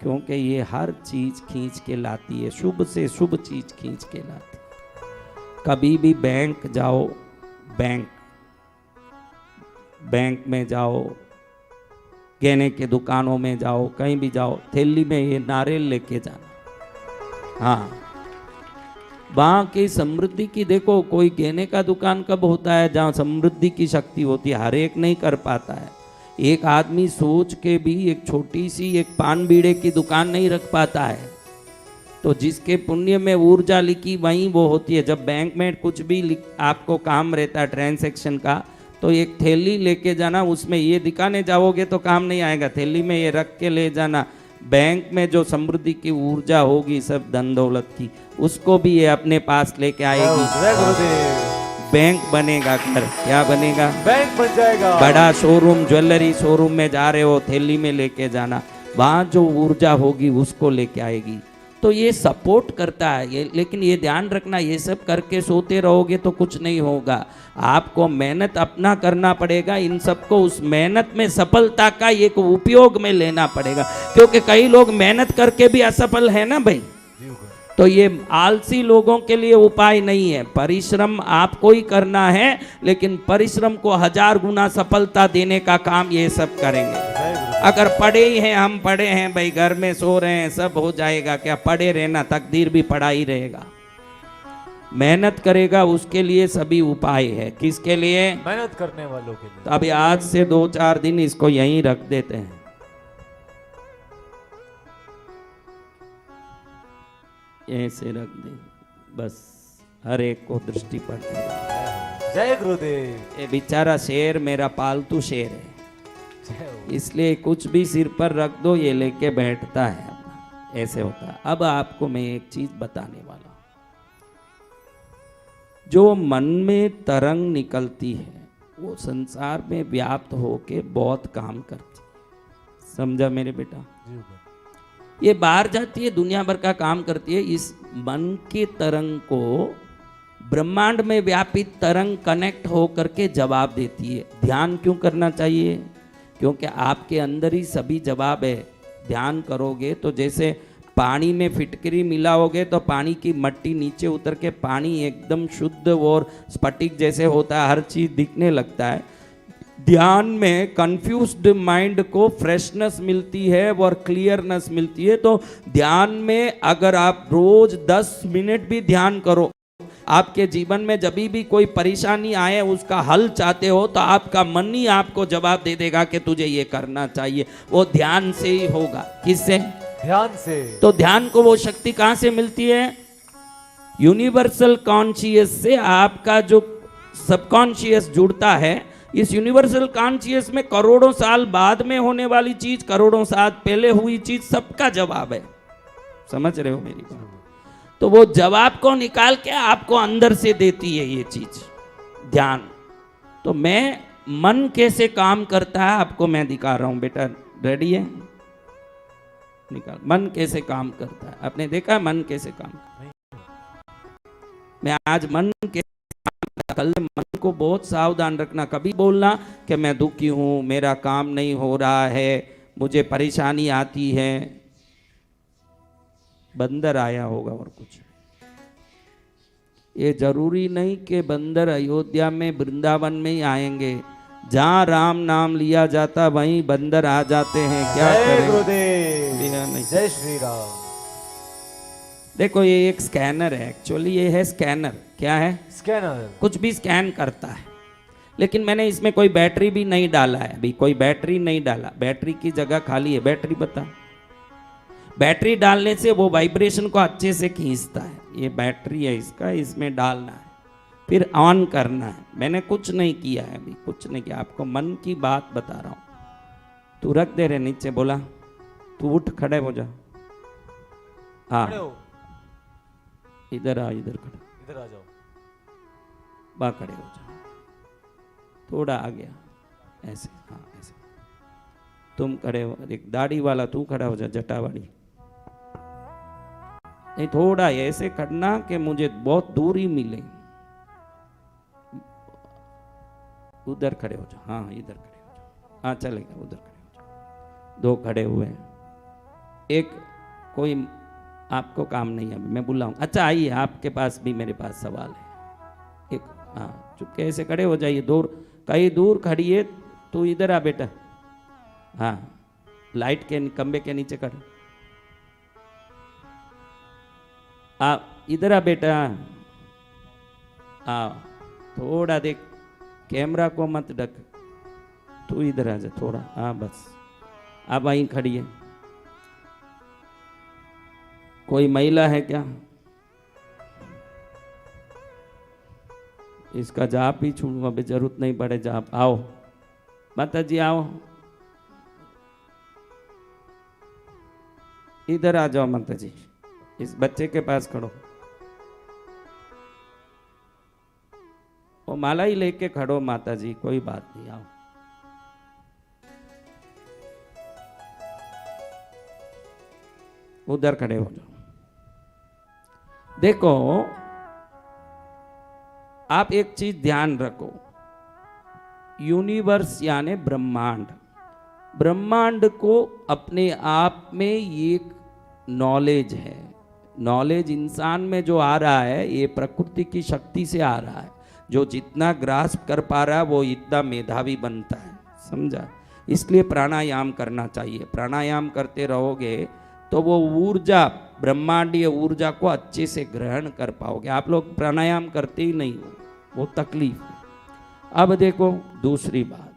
क्योंकि ये हर चीज खींच के लाती है, शुभ से शुभ चीज खींच के लाती है। कभी भी बैंक जाओ, बैंक में जाओ, गहने के दुकानों में जाओ, कहीं भी जाओ, थैली में ये नारियल लेके जाना। हाँ, वहाँ की समृद्धि की देखो, कोई गहने का दुकान कब होता है जहाँ समृद्धि की शक्ति होती है, हर एक नहीं कर पाता है। एक आदमी सोच के भी एक छोटी सी एक पान बीड़े की दुकान नहीं रख पाता है। तो जिसके पुण्य में ऊर्जा लिखी वहीं वो होती है। जब बैंक में कुछ भी आपको काम रहता है ट्रांजैक्शन का, तो एक थैली लेके जाना, उसमें ये दिखाने जाओगे तो काम नहीं आएगा, थैली में ये रख के ले जाना। बैंक में जो समृद्धि की ऊर्जा होगी सब धन दौलत की, उसको भी ये अपने पास लेके आएगी। बैंक बनेगा घर, क्या बनेगा? बैंक बन जाएगा। बड़ा शोरूम, ज्वेलरी शोरूम में जा रहे हो, थैली में लेके जाना, वहाँ जो ऊर्जा होगी उसको लेके आएगी। तो ये सपोर्ट करता है ये, लेकिन ये ध्यान रखना, ये सब करके सोते रहोगे तो कुछ नहीं होगा। आपको मेहनत अपना करना पड़ेगा, इन सबको उस मेहनत में सफलता का एक उपयोग में लेना पड़ेगा। क्योंकि कई लोग मेहनत करके भी असफल है ना भाई, तो ये आलसी लोगों के लिए उपाय नहीं है। परिश्रम आपको ही करना है, लेकिन परिश्रम को 1000 गुना सफलता देने का काम ये सब करेंगे। अगर पढ़े ही हैं, हम पढ़े हैं भाई, घर में सो रहे हैं, सब हो जाएगा क्या? पढ़े रहना, तकदीर भी पढ़ा ही रहेगा। मेहनत करेगा उसके लिए सभी उपाय है। किसके लिए? मेहनत करने वालों के लिए। तो अभी आज से 2-4 दिन इसको यहीं रख देते हैं। ऐसे रख दे, बस हर एक को दृष्टि पड़ती है। जय गुरुदेव। ये बेचारा शेर मेरा पालतू शेर है, इसलिए कुछ भी सिर पर रख दो ये लेके बैठता है अपना, ऐसे होता है। अब आपको मैं एक चीज बताने वाला हूं। जो मन में तरंग निकलती है वो संसार में व्याप्त होके बहुत काम करती है। समझा मेरे बेटा? ये बाहर जाती है, दुनिया भर का काम करती है। इस मन के तरंग को ब्रह्मांड में व्यापित तरंग कनेक्ट हो करके जवाब देती है। ध्यान क्यों करना चाहिए? क्योंकि आपके अंदर ही सभी जवाब है। ध्यान करोगे तो जैसे पानी में फिटकरी मिलाओगे तो पानी की मट्टी नीचे उतर के पानी एकदम शुद्ध और स्फटिक जैसे होता है, हर चीज दिखने लगता है। ध्यान में कंफ्यूज्ड माइंड को फ्रेशनेस मिलती है और क्लियरनेस मिलती है। तो ध्यान में अगर आप रोज 10 मिनट भी ध्यान करो, आपके जीवन में जब भी कोई परेशानी आए, उसका हल चाहते हो, तो आपका मन ही आपको जवाब दे देगा कि तुझे ये करना चाहिए। वो ध्यान से ही होगा। किससे? ध्यान से। तो ध्यान को वो शक्ति कहां से मिलती है? यूनिवर्सल कॉन्शियस से। आपका जो सबकॉन्शियस जुड़ता है, इस यूनिवर्सल कॉन्शियस में करोड़ों साल बाद में होने वाली चीज, करोड़ों साल पहले हुई चीज, सबका जवाब है। समझ रहे हो मेरी बात? तो वो जवाब को निकाल के आपको अंदर से देती है ये चीज, ध्यान। तो मैं मन कैसे काम करता है आपको मैं दिखा रहा हूं। बेटा रेडी है? निकाल। मन कैसे काम करता है आपने देखा? मन कैसे काम करता है? मैं आज मन के कल मन को बहुत सावधान रखना। कभी बोलना कि मैं दुखी हूं, मेरा काम नहीं हो रहा है, मुझे परेशानी आती है। बंदर आया होगा और कुछ। ये जरूरी नहीं कि बंदर अयोध्या में वृंदावन में ही आएंगे। जहाँ राम नाम लिया जाता वहीं बंदर आ जाते हैं। क्या करें? जय श्री राम। देखो ये एक स्कैनर है, एक्चुअली ये है स्कैनर। क्या है? स्कैनर। कुछ भी स्कैन करता है, लेकिन मैंने इसमें कोई बैटरी भी नहीं डाला है। अभी कोई बैटरी नहीं डाला, बैटरी की जगह खाली है। बैटरी बता। बैटरी डालने से वो वाइब्रेशन को अच्छे से खींचता है। ये बैटरी है इसका, इसमें डालना है, फिर ऑन करना है। मैंने कुछ नहीं किया है अभी, कुछ नहीं किया, आपको मन की बात बता रहा हूं। तू रख दे रे नीचे, बोला तू उठ, खड़े हो जा। हाँ खड़े हो, इधर आ, इधर खड़े, इधर आ जाओ। बा खड़े हो जा, थोड़ा आ गया ऐसे, हाँ ऐसे। तुम खड़े हो, एक दाढ़ी वाला तू खड़ा हो जा, जटावाड़ी। नहीं थोड़ा ऐसे करना कि मुझे बहुत दूर ही मिले। उधर खड़े हो जाओ, हाँ इधर खड़े हो जाओ, हाँ चलेगा, उधर खड़े हो जाओ। दो खड़े हुए हैं, एक कोई आपको काम नहीं है अभी, मैं बुलाऊं। अच्छा आइए, आपके पास भी मेरे पास सवाल है एक। हाँ चुपके ऐसे खड़े हो जाइए, दूर कहीं दूर खड़िए। तू इधर आ बेटा, हाँ लाइट के खंबे के नीचे खड़े। आप इधर आ बेटा, हाँ थोड़ा देख, कैमरा को मत ढक, तू इधर आ जा थोड़ा, हाँ बस। आप वहीं खड़ी है। कोई महिला है क्या? इसका जाप ही छूंगा, अभी जरूरत नहीं पड़े जाप। आओ माता जी आओ, इधर आ जाओ माता जी, इस बच्चे के पास खड़ो। वो माला ही लेके खड़ो माता जी, कोई बात नहीं, आओ। उधर खड़े हो जाओ। देखो आप एक चीज ध्यान रखो, यूनिवर्स यानी ब्रह्मांड, ब्रह्मांड को अपने आप में एक नॉलेज है। नॉलेज इंसान में जो आ रहा है, ये प्रकृति की शक्ति से आ रहा है। जो जितना ग्रास्प कर पा रहा है वो इतना मेधावी बनता है, समझा? इसलिए प्राणायाम करना चाहिए। प्राणायाम करते रहोगे तो वो ऊर्जा, ब्रह्मांडीय ऊर्जा को अच्छे से ग्रहण कर पाओगे। आप लोग प्राणायाम करते ही नहीं हो, वो तकलीफ है। अब देखो दूसरी बात,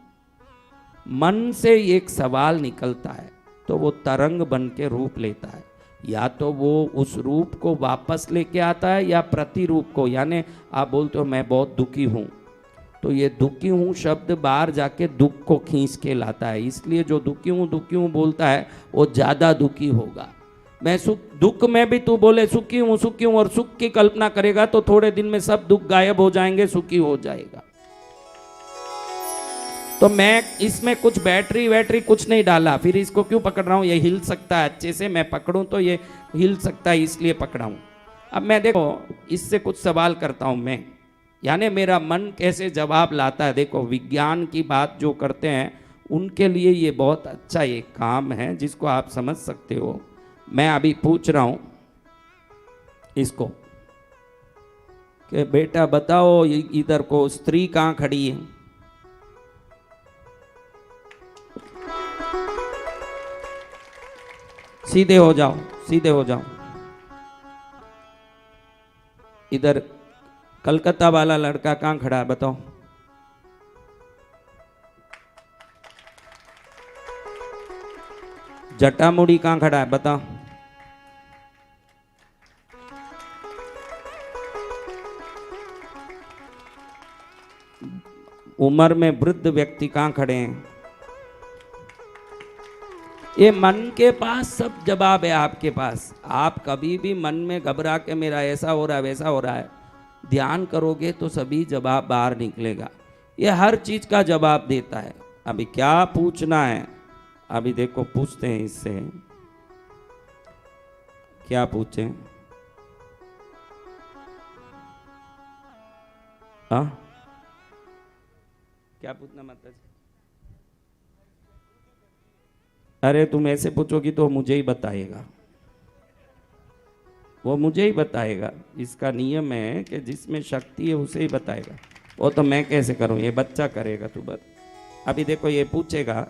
मन से एक सवाल निकलता है तो वो तरंग बन के रूप लेता है। या तो वो उस रूप को वापस लेके आता है या प्रतिरूप को, यानी आप बोलते हो मैं बहुत दुखी हूँ, तो ये दुखी हूँ शब्द बाहर जाके दुख को खींच के लाता है। इसलिए जो दुखी हूँ बोलता है वो ज़्यादा दुखी होगा। मैं सुख, दुख में भी तू बोले सुखी हूँ और सुख की कल्पना करेगा तो थोड़े दिन में सब दुख गायब हो जाएंगे, सुखी हो जाएगा। तो मैं इसमें कुछ बैटरी कुछ नहीं डाला, फिर इसको क्यों पकड़ रहा हूँ? ये हिल सकता है अच्छे से, मैं पकड़ूं तो ये हिल सकता है, इसलिए पकड़ा हूँ। अब मैं देखो इससे कुछ सवाल करता हूँ मैं, यानी मेरा मन कैसे जवाब लाता है। देखो विज्ञान की बात जो करते हैं उनके लिए ये बहुत अच्छा एक काम है जिसको आप समझ सकते हो। मैं अभी पूछ रहा हूँ इसको कि बेटा बताओ इधर को स्त्री कहाँ खड़ी है? सीधे हो जाओ, सीधे हो जाओ। इधर कलकत्ता वाला लड़का कहाँ खड़ा है बताओ? जटामुड़ी कहाँ खड़ा है बताओ? उम्र में वृद्ध व्यक्ति कहाँ खड़े हैं? ये मन के पास सब जवाब है आपके पास। आप कभी भी मन में घबरा के मेरा ऐसा हो रहा है वैसा हो रहा है, ध्यान करोगे तो सभी जवाब बाहर निकलेगा। ये हर चीज का जवाब देता है। अभी क्या पूछना है? अभी देखो पूछते हैं इससे, क्या पूछें? हाँ क्या पूछना माता जी? अरे तुम ऐसे पूछोगी तो मुझे ही बताएगा, वो मुझे ही बताएगा। इसका नियम है कि जिसमें शक्ति है उसे ही बताएगा। वो तो मैं कैसे करूं, ये बच्चा करेगा। तू बत अभी देखो ये पूछेगा,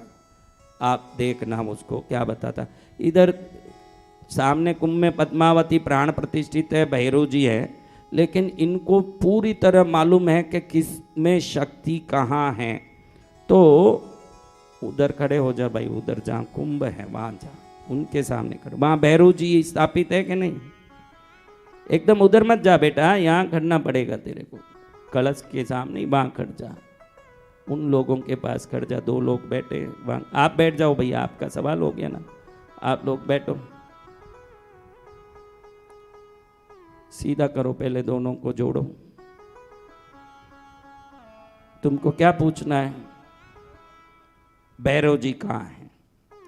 आप देखना उसको क्या बताता। इधर सामने कुंभ में पद्मावती प्राण प्रतिष्ठित है, भैरव जी है, लेकिन इनको पूरी तरह मालूम है कि किस में शक्ति कहाँ है। तो उधर खड़े हो जा भाई, उधर जहाँ कुंभ है वहाँ जा, उनके सामने खड़े। वहां भैरव जी स्थापित है कि नहीं? एकदम उधर मत जा बेटा, यहाँ खड़ना पड़ेगा तेरे को। कलश के सामने वहां खड़ जा, उन लोगों के पास खड़ जा। 2 लोग बैठे वहां, आप बैठ जाओ भैया, आपका सवाल हो गया ना, आप लोग बैठो। सीधा करो, पहले दोनों को जोड़ो। तुमको क्या पूछना है? भैरव जी कहाँ हैं?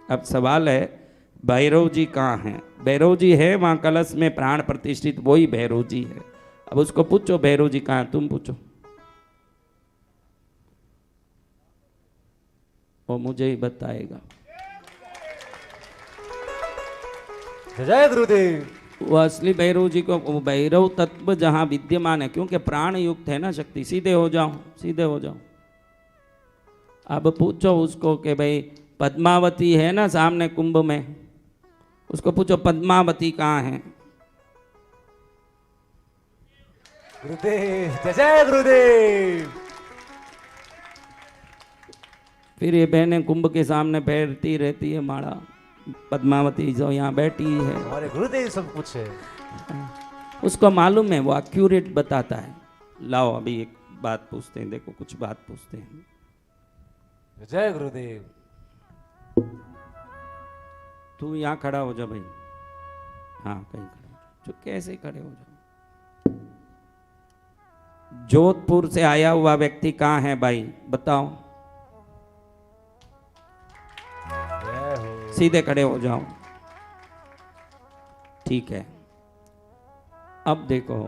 अब सवाल है भैरव जी कहाँ हैं? भैरव जी है वहां कलश में प्राण प्रतिष्ठित, वही भैरव जी है। अब उसको पूछो भैरव जी कहाँ? तुम पूछो, वो मुझे ही बताएगा। जय गुरुदेव। वो असली भैरव जी को, वो भैरव तत्व जहां विद्यमान है, क्योंकि प्राण युक्त है ना शक्ति। सीधे हो जाओ, सीधे हो जाओ। अब पूछो उसको कि भाई पद्मावती है ना सामने कुंभ में, उसको पूछो पद्मावती कहाँ है? गुरुदेव जय जय गुरुदेव। फिर ये बहनें कुंभ के सामने बैठती रहती है माड़ा, पद्मावती जो यहाँ बैठी है। हमारे गुरुदेव सब कुछ है। उसको मालूम है, वो एक्यूरेट बताता है। लाओ अभी एक बात पूछते हैं, देखो कुछ बात पूछते हैं। जय गुरुदेव। तू यहाँ खड़ा हो जा भाई, हाँ कहीं खड़ा हो जा, जो कैसे खड़े हो जाओ। जोधपुर से आया हुआ व्यक्ति कहाँ है भाई, बताओ। सीधे खड़े हो जाओ, ठीक है। अब देखो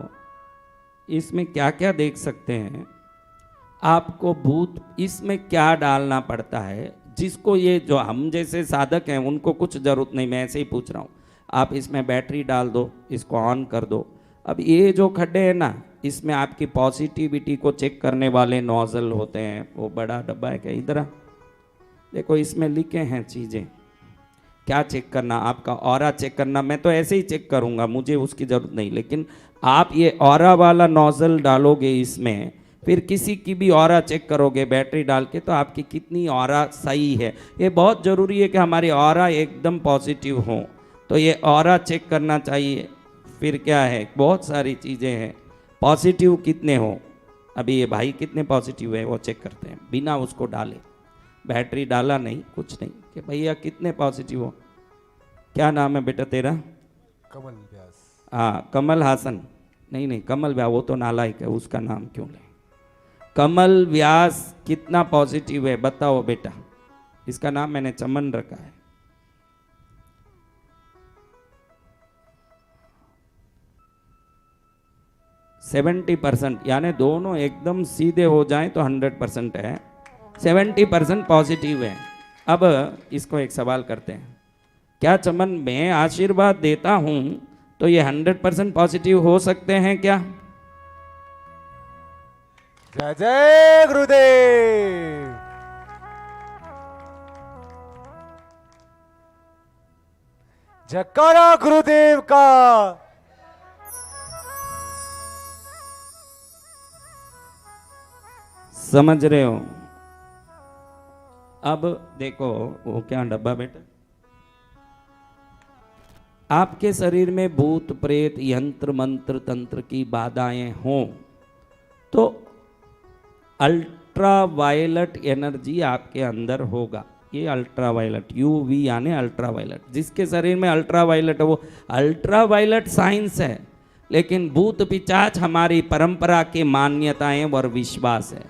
इसमें क्या क्या देख सकते हैं। आपको भूत इसमें क्या डालना पड़ता है, जिसको ये जो हम जैसे साधक हैं उनको कुछ जरूरत नहीं, मैं ऐसे ही पूछ रहा हूँ। आप इसमें बैटरी डाल दो, इसको ऑन कर दो। अब ये जो खड्डे हैं ना, इसमें आपकी पॉजिटिविटी को चेक करने वाले नोजल होते हैं। वो बड़ा डब्बा है क्या, इधर देखो, इसमें लिखे हैं चीज़ें। क्या चेक करना? आपका ऑरा चेक करना। मैं तो ऐसे ही चेक करूँगा, मुझे उसकी ज़रूरत नहीं। लेकिन आप ये ऑरा वाला नोजल डालोगे इसमें, फिर किसी की भी ऑरा चेक करोगे बैटरी डाल के, तो आपकी कितनी ऑरा सही है। ये बहुत ज़रूरी है कि हमारी ऑरा एकदम पॉजिटिव हो, तो ये ऑरा चेक करना चाहिए। फिर क्या है, बहुत सारी चीज़ें हैं। पॉजिटिव कितने हो, अभी ये भाई कितने पॉजिटिव है वो चेक करते हैं, बिना उसको डाले। बैटरी डाला नहीं, कुछ नहीं, कि भैया कितने पॉजिटिव हो। क्या नाम है बेटा तेरा? कमल व्यास। हाँ कमल हासन, नहीं कमल व्यास वो तो नालायक है, उसका नाम क्यों ले। कमल व्यास कितना पॉजिटिव है बताओ बेटा। इसका नाम मैंने चमन रखा है। %70, यानी दोनों एकदम सीधे हो जाएं तो 100% है, 70% पॉजिटिव है। अब इसको एक सवाल करते हैं, क्या चमन मैं आशीर्वाद देता हूं तो ये 100% पॉजिटिव हो सकते हैं क्या? जय जय गुरुदेव। जयकारा गुरुदेव का। समझ रहे हो? अब देखो वो क्या डब्बा बेटा, आपके शरीर में भूत प्रेत यंत्र मंत्र तंत्र की बाधाएं हों तो अल्ट्रा वायलेट एनर्जी आपके अंदर होगा। ये अल्ट्रा वायलेट, यूवी यानी अल्ट्रा वायलेट। जिसके शरीर में अल्ट्रा वायलेट है वो अल्ट्रा वायलेट साइंस है। लेकिन भूत पिचाच हमारी परंपरा की मान्यताएं और विश्वास है।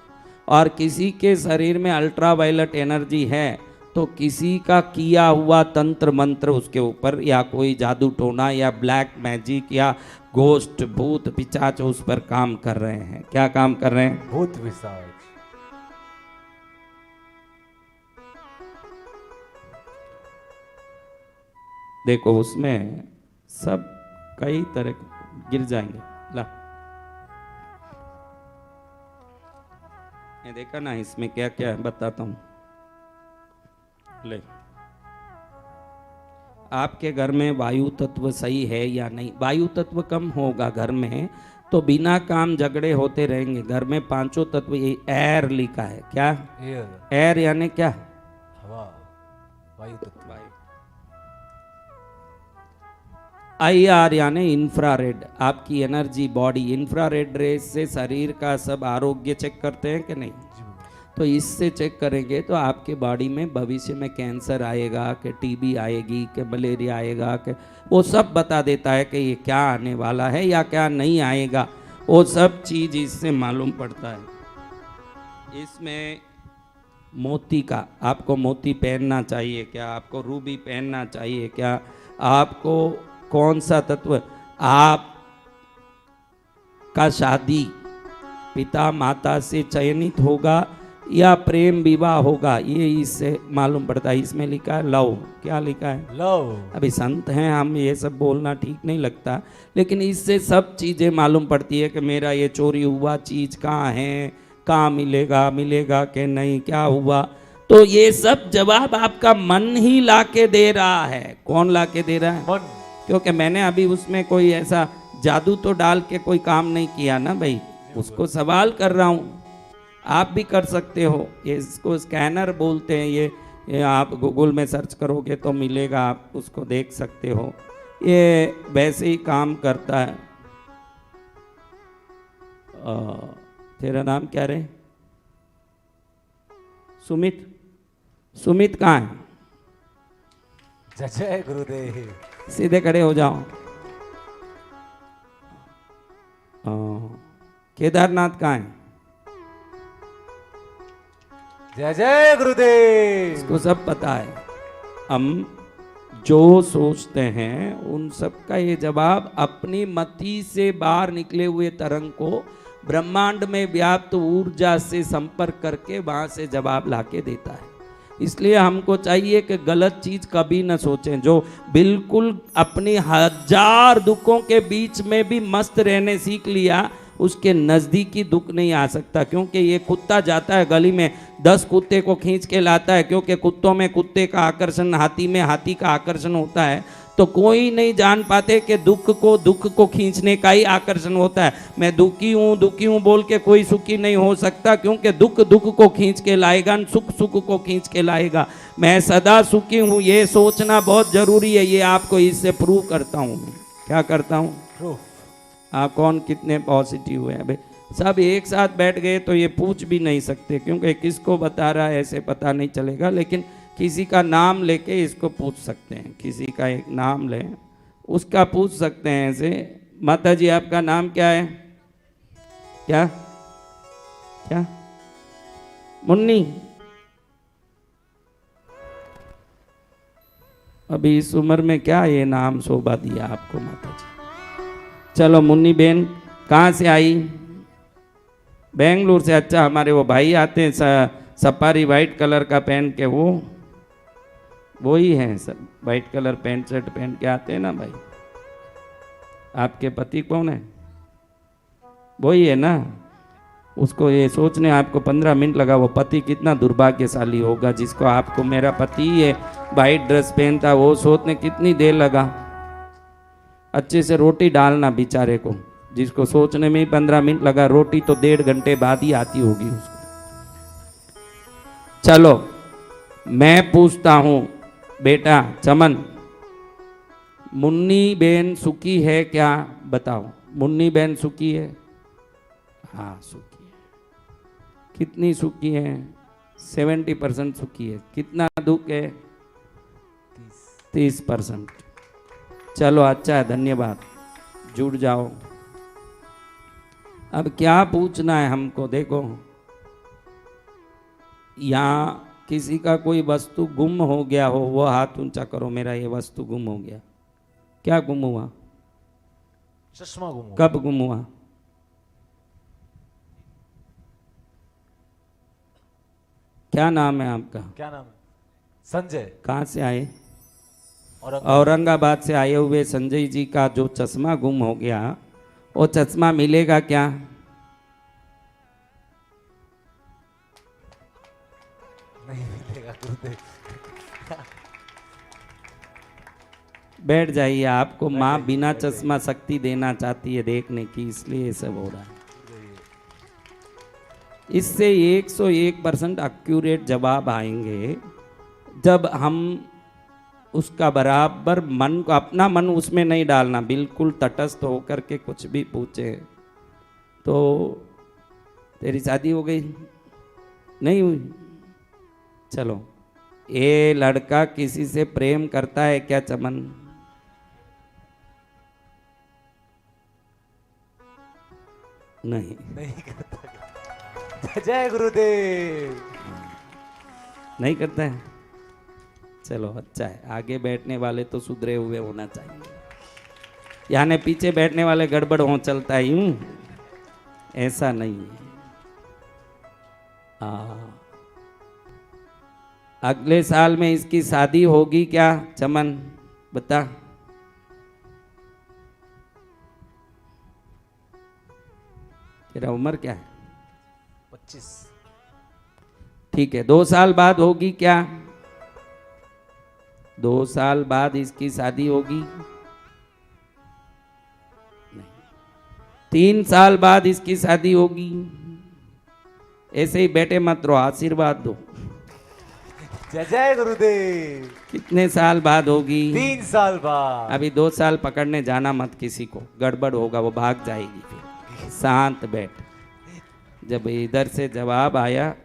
और किसी के शरीर में अल्ट्रा वायलेट एनर्जी है तो किसी का किया हुआ तंत्र मंत्र उसके ऊपर, या कोई जादू टोना या ब्लैक मैजिक या घोस्ट भूत पिचाच उस पर काम कर रहे हैं। क्या काम कर रहे हैं? भूत पिशाच। देखो उसमें सब कई तरह गिर जाएंगे। ला ये देखा ना, इसमें क्या क्या है बताता हूं। ले, आपके घर में वायु तत्व सही है या नहीं? वायु तत्व कम होगा घर में तो बिना काम झगड़े होते रहेंगे। घर में 5 तत्व, ये एयर लिखा है। क्या एयर? एयर यानी क्या? हवा, वायु तत्व। वायु। IR यानी इंफ्रारेड, आपकी एनर्जी बॉडी इंफ्रारेड रेस से शरीर का सब आरोग्य चेक करते हैं कि नहीं? तो इससे चेक करेंगे तो आपके बॉडी में भविष्य में कैंसर आएगा कि टीबी आएगी कि मलेरिया आएगा कि वो सब बता देता है कि ये क्या आने वाला है या क्या नहीं आएगा, वो सब चीज़ इससे मालूम पड़ता है। इसमें मोती का, आपको मोती पहनना चाहिए क्या, आपको रूबी पहनना चाहिए क्या, आपको कौन सा तत्व, आप का शादी पिता माता से चयनित होगा या प्रेम विवाह होगा, ये इससे मालूम पड़ता है। इसमें लिखा है लव, क्या लिखा है? लव। अभी संत हैं हम, ये सब बोलना ठीक नहीं लगता, लेकिन इससे सब चीज़ें मालूम पड़ती है कि मेरा ये चोरी हुआ चीज़ कहाँ है, कहाँ मिलेगा, मिलेगा कि नहीं, क्या हुआ। तो ये सब जवाब आपका मन ही ला के दे रहा है। कौन ला के दे रहा है? मन। क्योंकि मैंने अभी उसमें कोई ऐसा जादू तो डाल के कोई काम नहीं किया ना भाई, उसको सवाल कर रहा हूँ। आप भी कर सकते हो, ये इसको स्कैनर बोलते हैं, ये आप गूगल में सर्च करोगे तो मिलेगा, आप उसको देख सकते हो। ये वैसे ही काम करता है। तेरा नाम क्या रे? सुमित। सुमित कहाँ है? जय गुरुदेव। सीधे खड़े हो जाओ। केदारनाथ कहाँ है? जय जय गुरुदेव। इसको सब पता है। हम जो सोचते हैं उन सब का ये जवाब अपनी मति से बाहर निकले हुए तरंग को ब्रह्मांड में व्याप्त ऊर्जा से संपर्क करके वहां से जवाब लाके देता है। इसलिए हमको चाहिए कि गलत चीज कभी न सोचें। जो बिल्कुल अपनी हजार दुखों के बीच में भी मस्त रहने सीख लिया, उसके नज़दीकी दुख नहीं आ सकता। क्योंकि ये कुत्ता जाता है गली में 10 कुत्ते को खींच के लाता है, क्योंकि कुत्तों में कुत्ते का आकर्षण, हाथी में हाथी का आकर्षण होता है। तो कोई नहीं जान पाते कि दुख को खींचने का ही आकर्षण होता है। मैं दुखी हूँ बोल के कोई सुखी नहीं हो सकता, क्योंकि दुख को खींच के लाएगा, सुख को खींच के लाएगा। मैं सदा सुखी हूँ, ये सोचना बहुत जरूरी है। ये आपको इससे प्रूव करता हूँ। मैं क्या करता हूँ? प्रूफ। आप कौन कितने पॉजिटिव हुए? अबे सब एक साथ बैठ गए तो ये पूछ भी नहीं सकते, क्योंकि किसको बता रहा है ऐसे पता नहीं चलेगा। लेकिन किसी का नाम लेके इसको पूछ सकते हैं। किसी का एक नाम लें, उसका पूछ सकते हैं ऐसे। माता जी आपका नाम क्या है? क्या क्या? मुन्नी। अभी इस उम्र में क्या ये नाम शोभा दिया आपको माता जी? चलो मुन्नी बेन कहाँ से आई? बेंगलुरु से। अच्छा, हमारे वो भाई आते हैं सफारी वाइट कलर का पहन के, वो ही हैं सब, वाइट कलर पैंट शर्ट पहन के आते हैं ना भाई। आपके पति कौन है? वही है ना? उसको ये सोचने आपको 15 मिनट लगा वो पति कितना दुर्भाग्यशाली होगा जिसको आपको मेरा पति है वाइट ड्रेस पहनता, वो सोचने कितनी देर लगा। अच्छे से रोटी डालना बेचारे को, जिसको सोचने में ही 15 मिनट लगा, रोटी तो 1.5 घंटे बाद ही आती होगी उसको। चलो मैं पूछता हूँ बेटा चमन, मुन्नी बेन सुखी है क्या? बताओ, मुन्नी बेन सुखी है? हाँ सुखी है। कितनी सुखी है? 70% सुखी है। कितना दुख है? 30%। चलो अच्छा है, धन्यवाद, जुड़ जाओ। अब क्या पूछना है हमको? देखो, यहाँ किसी का कोई वस्तु गुम हो गया हो, वो हाथ ऊंचा करो। मेरा ये वस्तु गुम हो गया। क्या गुम हुआ? चश्मा गुम हुआ। कब गुम हुआ? क्या नाम है आपका? क्या नाम है? संजय। कहाँ से आए? औरंगाबाद से आए हुए संजय जी का जो चश्मा गुम हो गया, वो चश्मा मिलेगा क्या? नहीं मिलेगा गुरुदेव। बैठ जाइए। आपको माँ बिना चश्मा शक्ति देना चाहती है देखने की, इसलिए ये सब हो रहा है। इससे 101% एक्यूरेट जवाब आएंगे जब हम उसका बराबर मन को, अपना मन उसमें नहीं डालना, बिल्कुल तटस्थ होकर के कुछ भी पूछे तो तेरी शादी हो गई नहीं हुई, चलो ये लड़का किसी से प्रेम करता है क्या चमन? नहीं नहीं करता। जय गुरुदेव। नहीं करता है। चलो अच्छा है, आगे बैठने वाले तो सुधरे हुए होना चाहिए, यानी पीछे बैठने वाले गड़बड़ हो चलता है यूं, ऐसा नहीं है। अगले साल में इसकी शादी होगी क्या चमन, बता? तेरा उम्र क्या है? 25। ठीक है, 2 साल बाद होगी क्या? 2 साल बाद इसकी शादी होगी? नहीं। 3 साल बाद इसकी शादी होगी? ऐसे ही बैठे मत रहो, आशीर्वाद दो। जय जय गुरुदेव। कितने साल बाद होगी? 3 साल बाद। अभी 2 साल पकड़ने जाना मत किसी को, गड़बड़ होगा, वो भाग जाएगी फिर। शांत बैठ। जब इधर से जवाब आया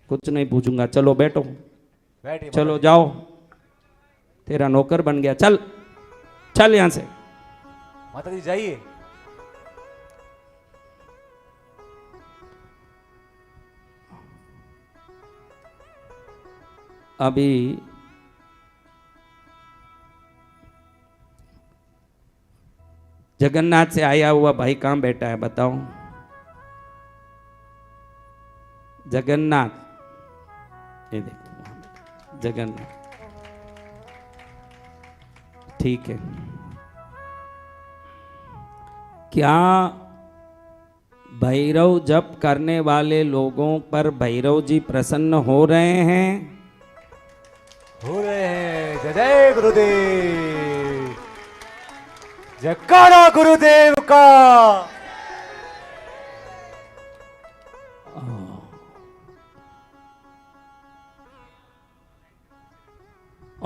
कुछ नहीं पूछूंगा, चलो बैठो, बैठिए चलो जाओ, तेरा नौकर बन गया, चल चल यहां से। माता जी जाइए। अभी जगन्नाथ से आया हुआ भाई कहां बैठा है बताओ? जगन्नाथ, ये देखो जगन्नाथ, ठीक है। क्या भैरव जप करने वाले लोगों पर भैरव जी प्रसन्न हो रहे हैं? हो रहे हैं। जय जय गुरुदेव। जयकारा गुरुदेव का।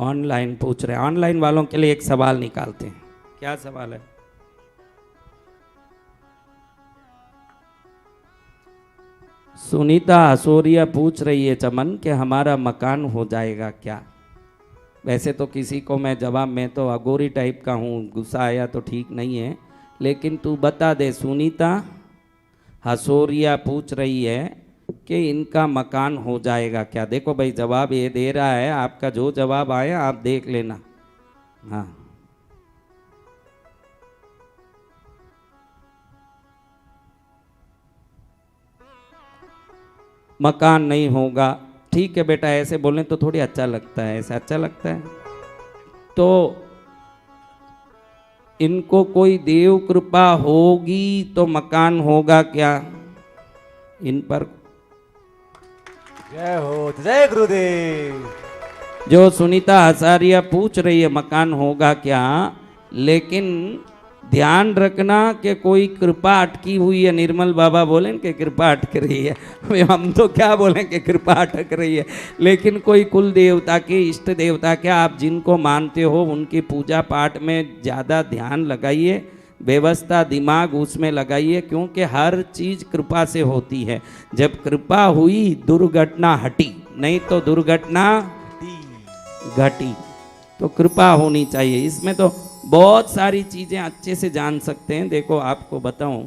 ऑनलाइन पूछ रहे हैं, ऑनलाइन वालों के लिए एक सवाल निकालते हैं। क्या सवाल है? सुनीता हसोरिया पूछ रही है चमन कि हमारा मकान हो जाएगा क्या? वैसे तो किसी को मैं जवाब, मैं तो अगोरी टाइप का हूँ, गुस्सा आया तो ठीक नहीं है, लेकिन तू बता दे। सुनीता हसोरिया पूछ रही है कि इनका मकान हो जाएगा क्या? देखो भाई जवाब ये दे रहा है, आपका जो जवाब आया आप देख लेना। हाँ मकान नहीं होगा, ठीक है बेटा, ऐसे बोलने तो थोड़ी अच्छा लगता है, ऐसा अच्छा लगता है? तो इनको कोई देव कृपा होगी तो मकान होगा क्या इन पर? जय हो। जय गुरुदेव। जो सुनीता हसारिया पूछ रही है मकान होगा क्या, लेकिन ध्यान रखना कि कोई कृपा अटकी हुई है। निर्मल बाबा बोले कि कृपा अटक रही है, हम तो क्या बोलें कि कृपा अटक रही है, लेकिन कोई कुल देवता के, इष्ट देवता के, आप जिनको मानते हो उनकी पूजा पाठ में ज़्यादा ध्यान लगाइए, व्यवस्था दिमाग उसमें लगाइए, क्योंकि हर चीज़ कृपा से होती है। जब कृपा हुई दुर्घटना हटी, नहीं तो दुर्घटना घटी। तो कृपा होनी चाहिए। इसमें तो बहुत सारी चीजें अच्छे से जान सकते हैं। देखो आपको बताऊं,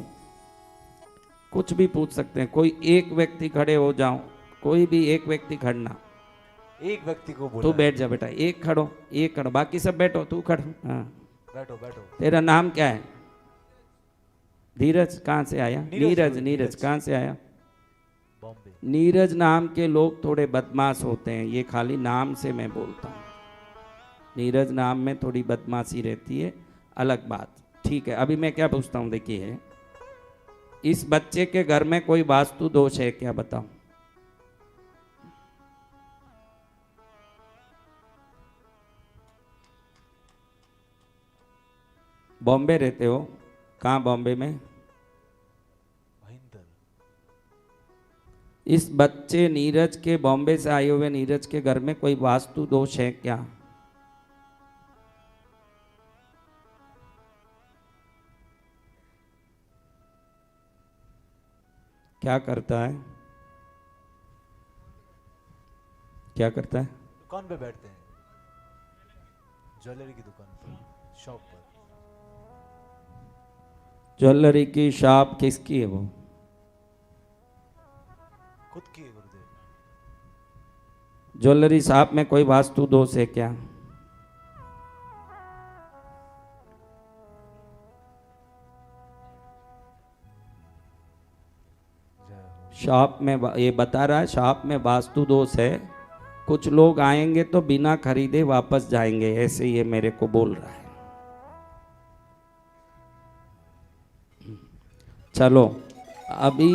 कुछ भी पूछ सकते हैं। कोई एक व्यक्ति खड़े हो जाओ, कोई भी एक व्यक्ति खड़ना, एक व्यक्ति को बोला। तू बैठ जा बेटा, एक खड़ो, एक खड़ो, बाकी सब बैठो, तू खड़। हाँ बैठो बैठो। तेरा नाम क्या है? धीरज। कहाँ से आया? नीरज। नीरज नीरज। कहाँ से आया? बॉम्बे। नीरज नाम के लोग थोड़े बदमाश होते हैं, ये खाली नाम से मैं बोलता हूँ। नीरज नाम में थोड़ी बदमाशी रहती है, अलग बात। ठीक है, अभी मैं क्या पूछता हूँ, देखिए इस बच्चे के घर में कोई वास्तु दोष है क्या, बताओ? बॉम्बे रहते हो? कहाँ बॉम्बे में? महेंद्र। इस बच्चे नीरज के, बॉम्बे से आए हुए नीरज के घर में कोई वास्तु दोष है क्या? क्या करता है? क्या करता है? दुकान पे बैठते हैं, ज्वेलरी की दुकान पर, शॉप पर। ज्वेलरी की शॉप किसकी है वो? खुद की है गुरुदेव। ज्वेलरी शॉप में कोई वास्तु दोष है क्या? शॉप में ये बता रहा है शॉप में वास्तु दोष है, कुछ लोग आएंगे तो बिना खरीदे वापस जाएंगे, ऐसे ये मेरे को बोल रहा है। चलो अभी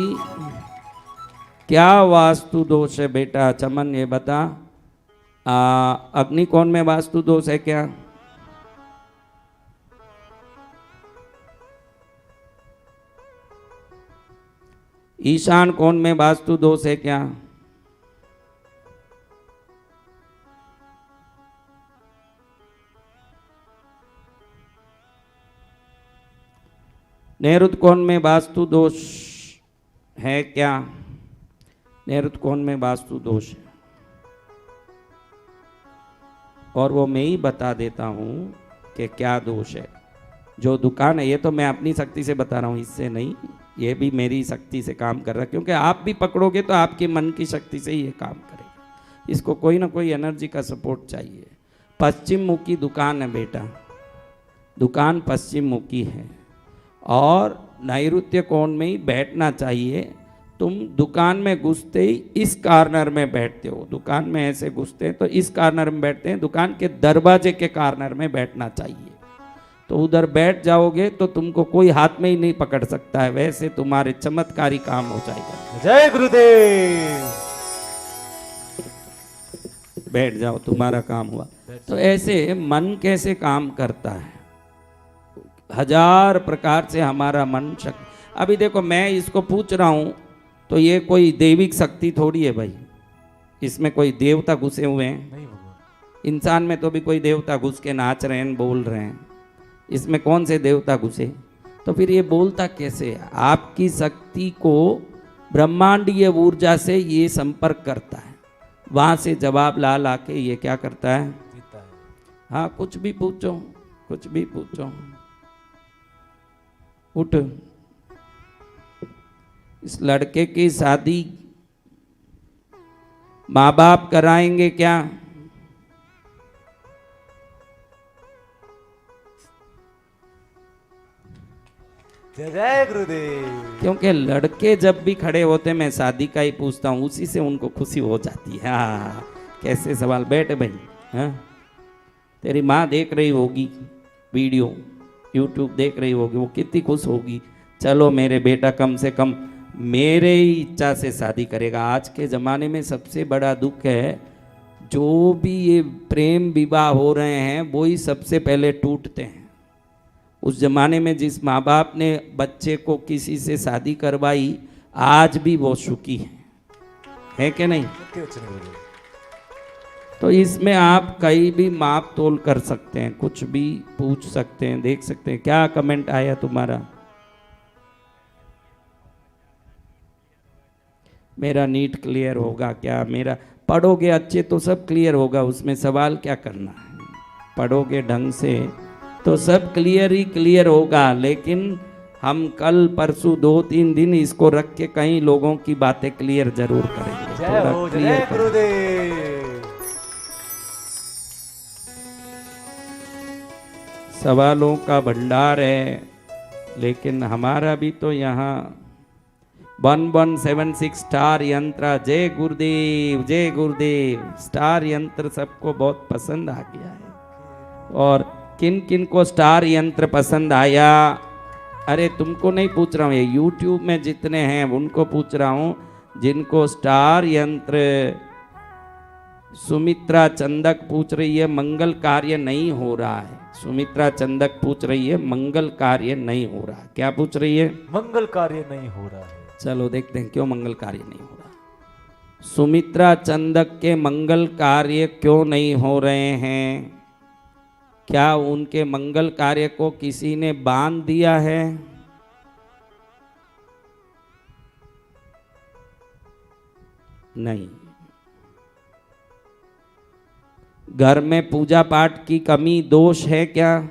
क्या वास्तु दोष है बेटा? चमन ये बता, अग्निकोण में वास्तु दोष है क्या? ईशान कोण में वास्तु दोष है क्या? नैऋत्य कोण में वास्तु दोष है क्या? नैऋत्य कोण में वास्तु दोष है, और वो मैं ही बता देता हूं कि क्या दोष है। जो दुकान है, ये तो मैं अपनी शक्ति से बता रहा हूं, इससे नहीं, ये भी मेरी शक्ति से काम कर रहा है, क्योंकि आप भी पकड़ोगे तो आपके मन की शक्ति से ही ये काम करेगा। इसको कोई ना कोई एनर्जी का सपोर्ट चाहिए। पश्चिम मुखी दुकान है बेटा, दुकान पश्चिम मुखी है, और नैऋत्य कोण में ही बैठना चाहिए। तुम दुकान में घुसते ही इस कॉर्नर में बैठते हो, दुकान में ऐसे घुसते हैं तो इस कॉर्नर में बैठते हैं, दुकान के दरवाजे के कॉर्नर में बैठना चाहिए। तो उधर बैठ जाओगे तो तुमको कोई हाथ में ही नहीं पकड़ सकता है, वैसे तुम्हारे चमत्कारी काम हो जाएगा। जय गुरुदेव। बैठ जाओ, तुम्हारा काम हुआ। तो ऐसे मन कैसे काम करता है, हजार प्रकार से हमारा मन शक्ति। अभी देखो मैं इसको पूछ रहा हूं तो ये कोई देविक शक्ति थोड़ी है भाई, इसमें कोई देवता घुसे हुए हैं? नहीं भगवान। इंसान में तो भी कोई देवता घुस के नाच रहे हैं, बोल रहे हैं, इसमें कौन से देवता घुसे? तो फिर ये बोलता कैसे है? आपकी शक्ति को ब्रह्मांडीय ऊर्जा से ये संपर्क करता है, वहां से जवाब ला ला के ये क्या करता है? जीता है। हाँ, कुछ भी पूछो, कुछ भी पूछो। उठ। इस लड़के की शादी माँ बाप कराएंगे क्या? जय जय गुरुदेव। क्योंकि लड़के जब भी खड़े होते मैं शादी का ही पूछता हूँ, उसी से उनको खुशी हो जाती है। हाँ, कैसे सवाल। बैठ भाई। हाँ, तेरी माँ देख रही होगी वीडियो, यूट्यूब देख रही होगी, वो कितनी खुश होगी। चलो मेरे बेटा कम से कम मेरे ही इच्छा से शादी करेगा। आज के ज़माने में सबसे बड़ा दुख है, जो भी ये प्रेम विवाह हो रहे हैं वो ही सबसे पहले टूटते हैं। उस जमाने में जिस माँ बाप ने बच्चे को किसी से शादी करवाई, आज भी वो सुखी है कि नहीं? तो इसमें आप कहीं भी माप तोल कर सकते हैं, कुछ भी पूछ सकते हैं, देख सकते हैं। क्या कमेंट आया तुम्हारा? मेरा नीट क्लियर होगा क्या? मेरा पढ़ोगे अच्छे तो सब क्लियर होगा, उसमें सवाल क्या करना है। पढ़ोगे ढंग से तो सब क्लियर ही क्लियर होगा। लेकिन हम कल परसों 2-3 दिन इसको रख के कई लोगों की बातें क्लियर जरूर करेंगे। जय थोड़ा हो, क्लियर जय करें। गुरुदेव। सवालों का भंडार है, लेकिन हमारा भी तो यहाँ 1176 स्टार यंत्र। जय गुरुदेव, जय गुरुदेव। स्टार यंत्र सबको बहुत पसंद आ गया है। और किन किन को स्टार यंत्र पसंद आया? अरे तुमको नहीं पूछ रहा हूँ, ये यूट्यूब में जितने हैं उनको पूछ रहा हूँ, जिनको स्टार यंत्र। सुमित्रा चंदक पूछ रही है मंगल कार्य नहीं हो रहा है। सुमित्रा चंदक पूछ रही है मंगल कार्य नहीं हो रहा। क्या पूछ रही है? मंगल कार्य नहीं हो रहा है। चलो देखते हैं क्यों मंगल कार्य नहीं हो रहा। सुमित्रा चंदक के मंगल कार्य क्यों नहीं हो रहे हैं? क्या उनके मंगल कार्य को किसी ने बांध दिया है? नहीं। घर में पूजा पाठ की कमी दोष है क्या?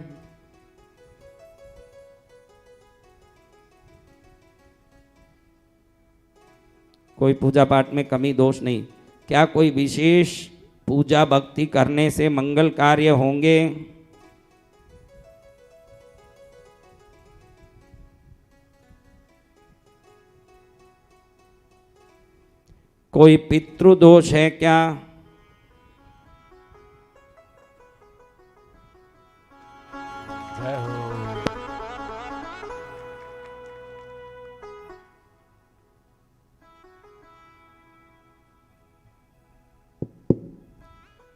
कोई पूजा पाठ में कमी दोष नहीं। क्या कोई विशेष पूजा भक्ति करने से मंगल कार्य होंगे? कोई पितृदोष है क्या? जय हो।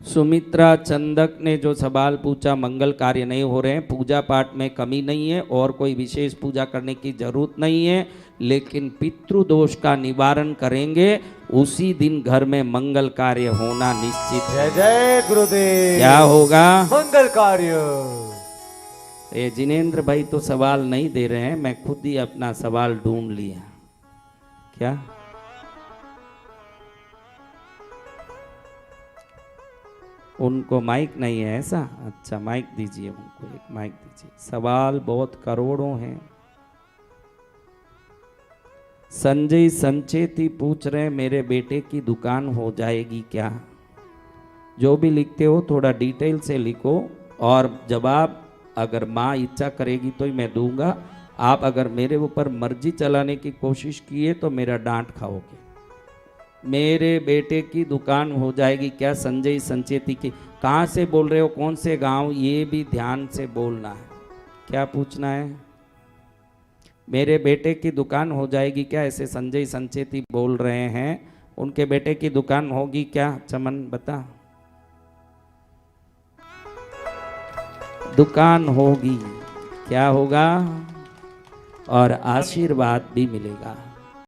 सुमित्रा चंदक ने जो सवाल पूछा, मंगल कार्य नहीं हो रहे हैं, पूजा पाठ में कमी नहीं है और कोई विशेष पूजा करने की जरूरत नहीं है, लेकिन पितृदोष का निवारण करेंगे, उसी दिन घर में मंगल कार्य होना निश्चित है। जय जय गुरुदेव। क्या होगा? मंगल कार्य। ये जिनेंद्र भाई तो सवाल नहीं दे रहे हैं, मैं खुद ही अपना सवाल ढूंढ लिया। क्या उनको माइक नहीं है ऐसा? अच्छा, माइक दीजिए उनको, एक माइक दीजिए। सवाल बहुत करोड़ों हैं। संजय संचेती पूछ रहे हैं, मेरे बेटे की दुकान हो जाएगी क्या? जो भी लिखते हो थोड़ा डिटेल से लिखो, और जवाब अगर माँ इच्छा करेगी तो ही मैं दूंगा। आप अगर मेरे ऊपर मर्जी चलाने की कोशिश किए तो मेरा डांट खाओगे। मेरे बेटे की दुकान हो जाएगी क्या? संजय संचेती की। कहाँ से बोल रहे हो, कौन से गांव, ये भी ध्यान से बोलना है। क्या पूछना है? मेरे बेटे की दुकान हो जाएगी क्या, ऐसे संजय संचेती बोल रहे हैं। उनके बेटे की दुकान होगी क्या? चमन बता। दुकान होगी। क्या होगा? और आशीर्वाद भी मिलेगा।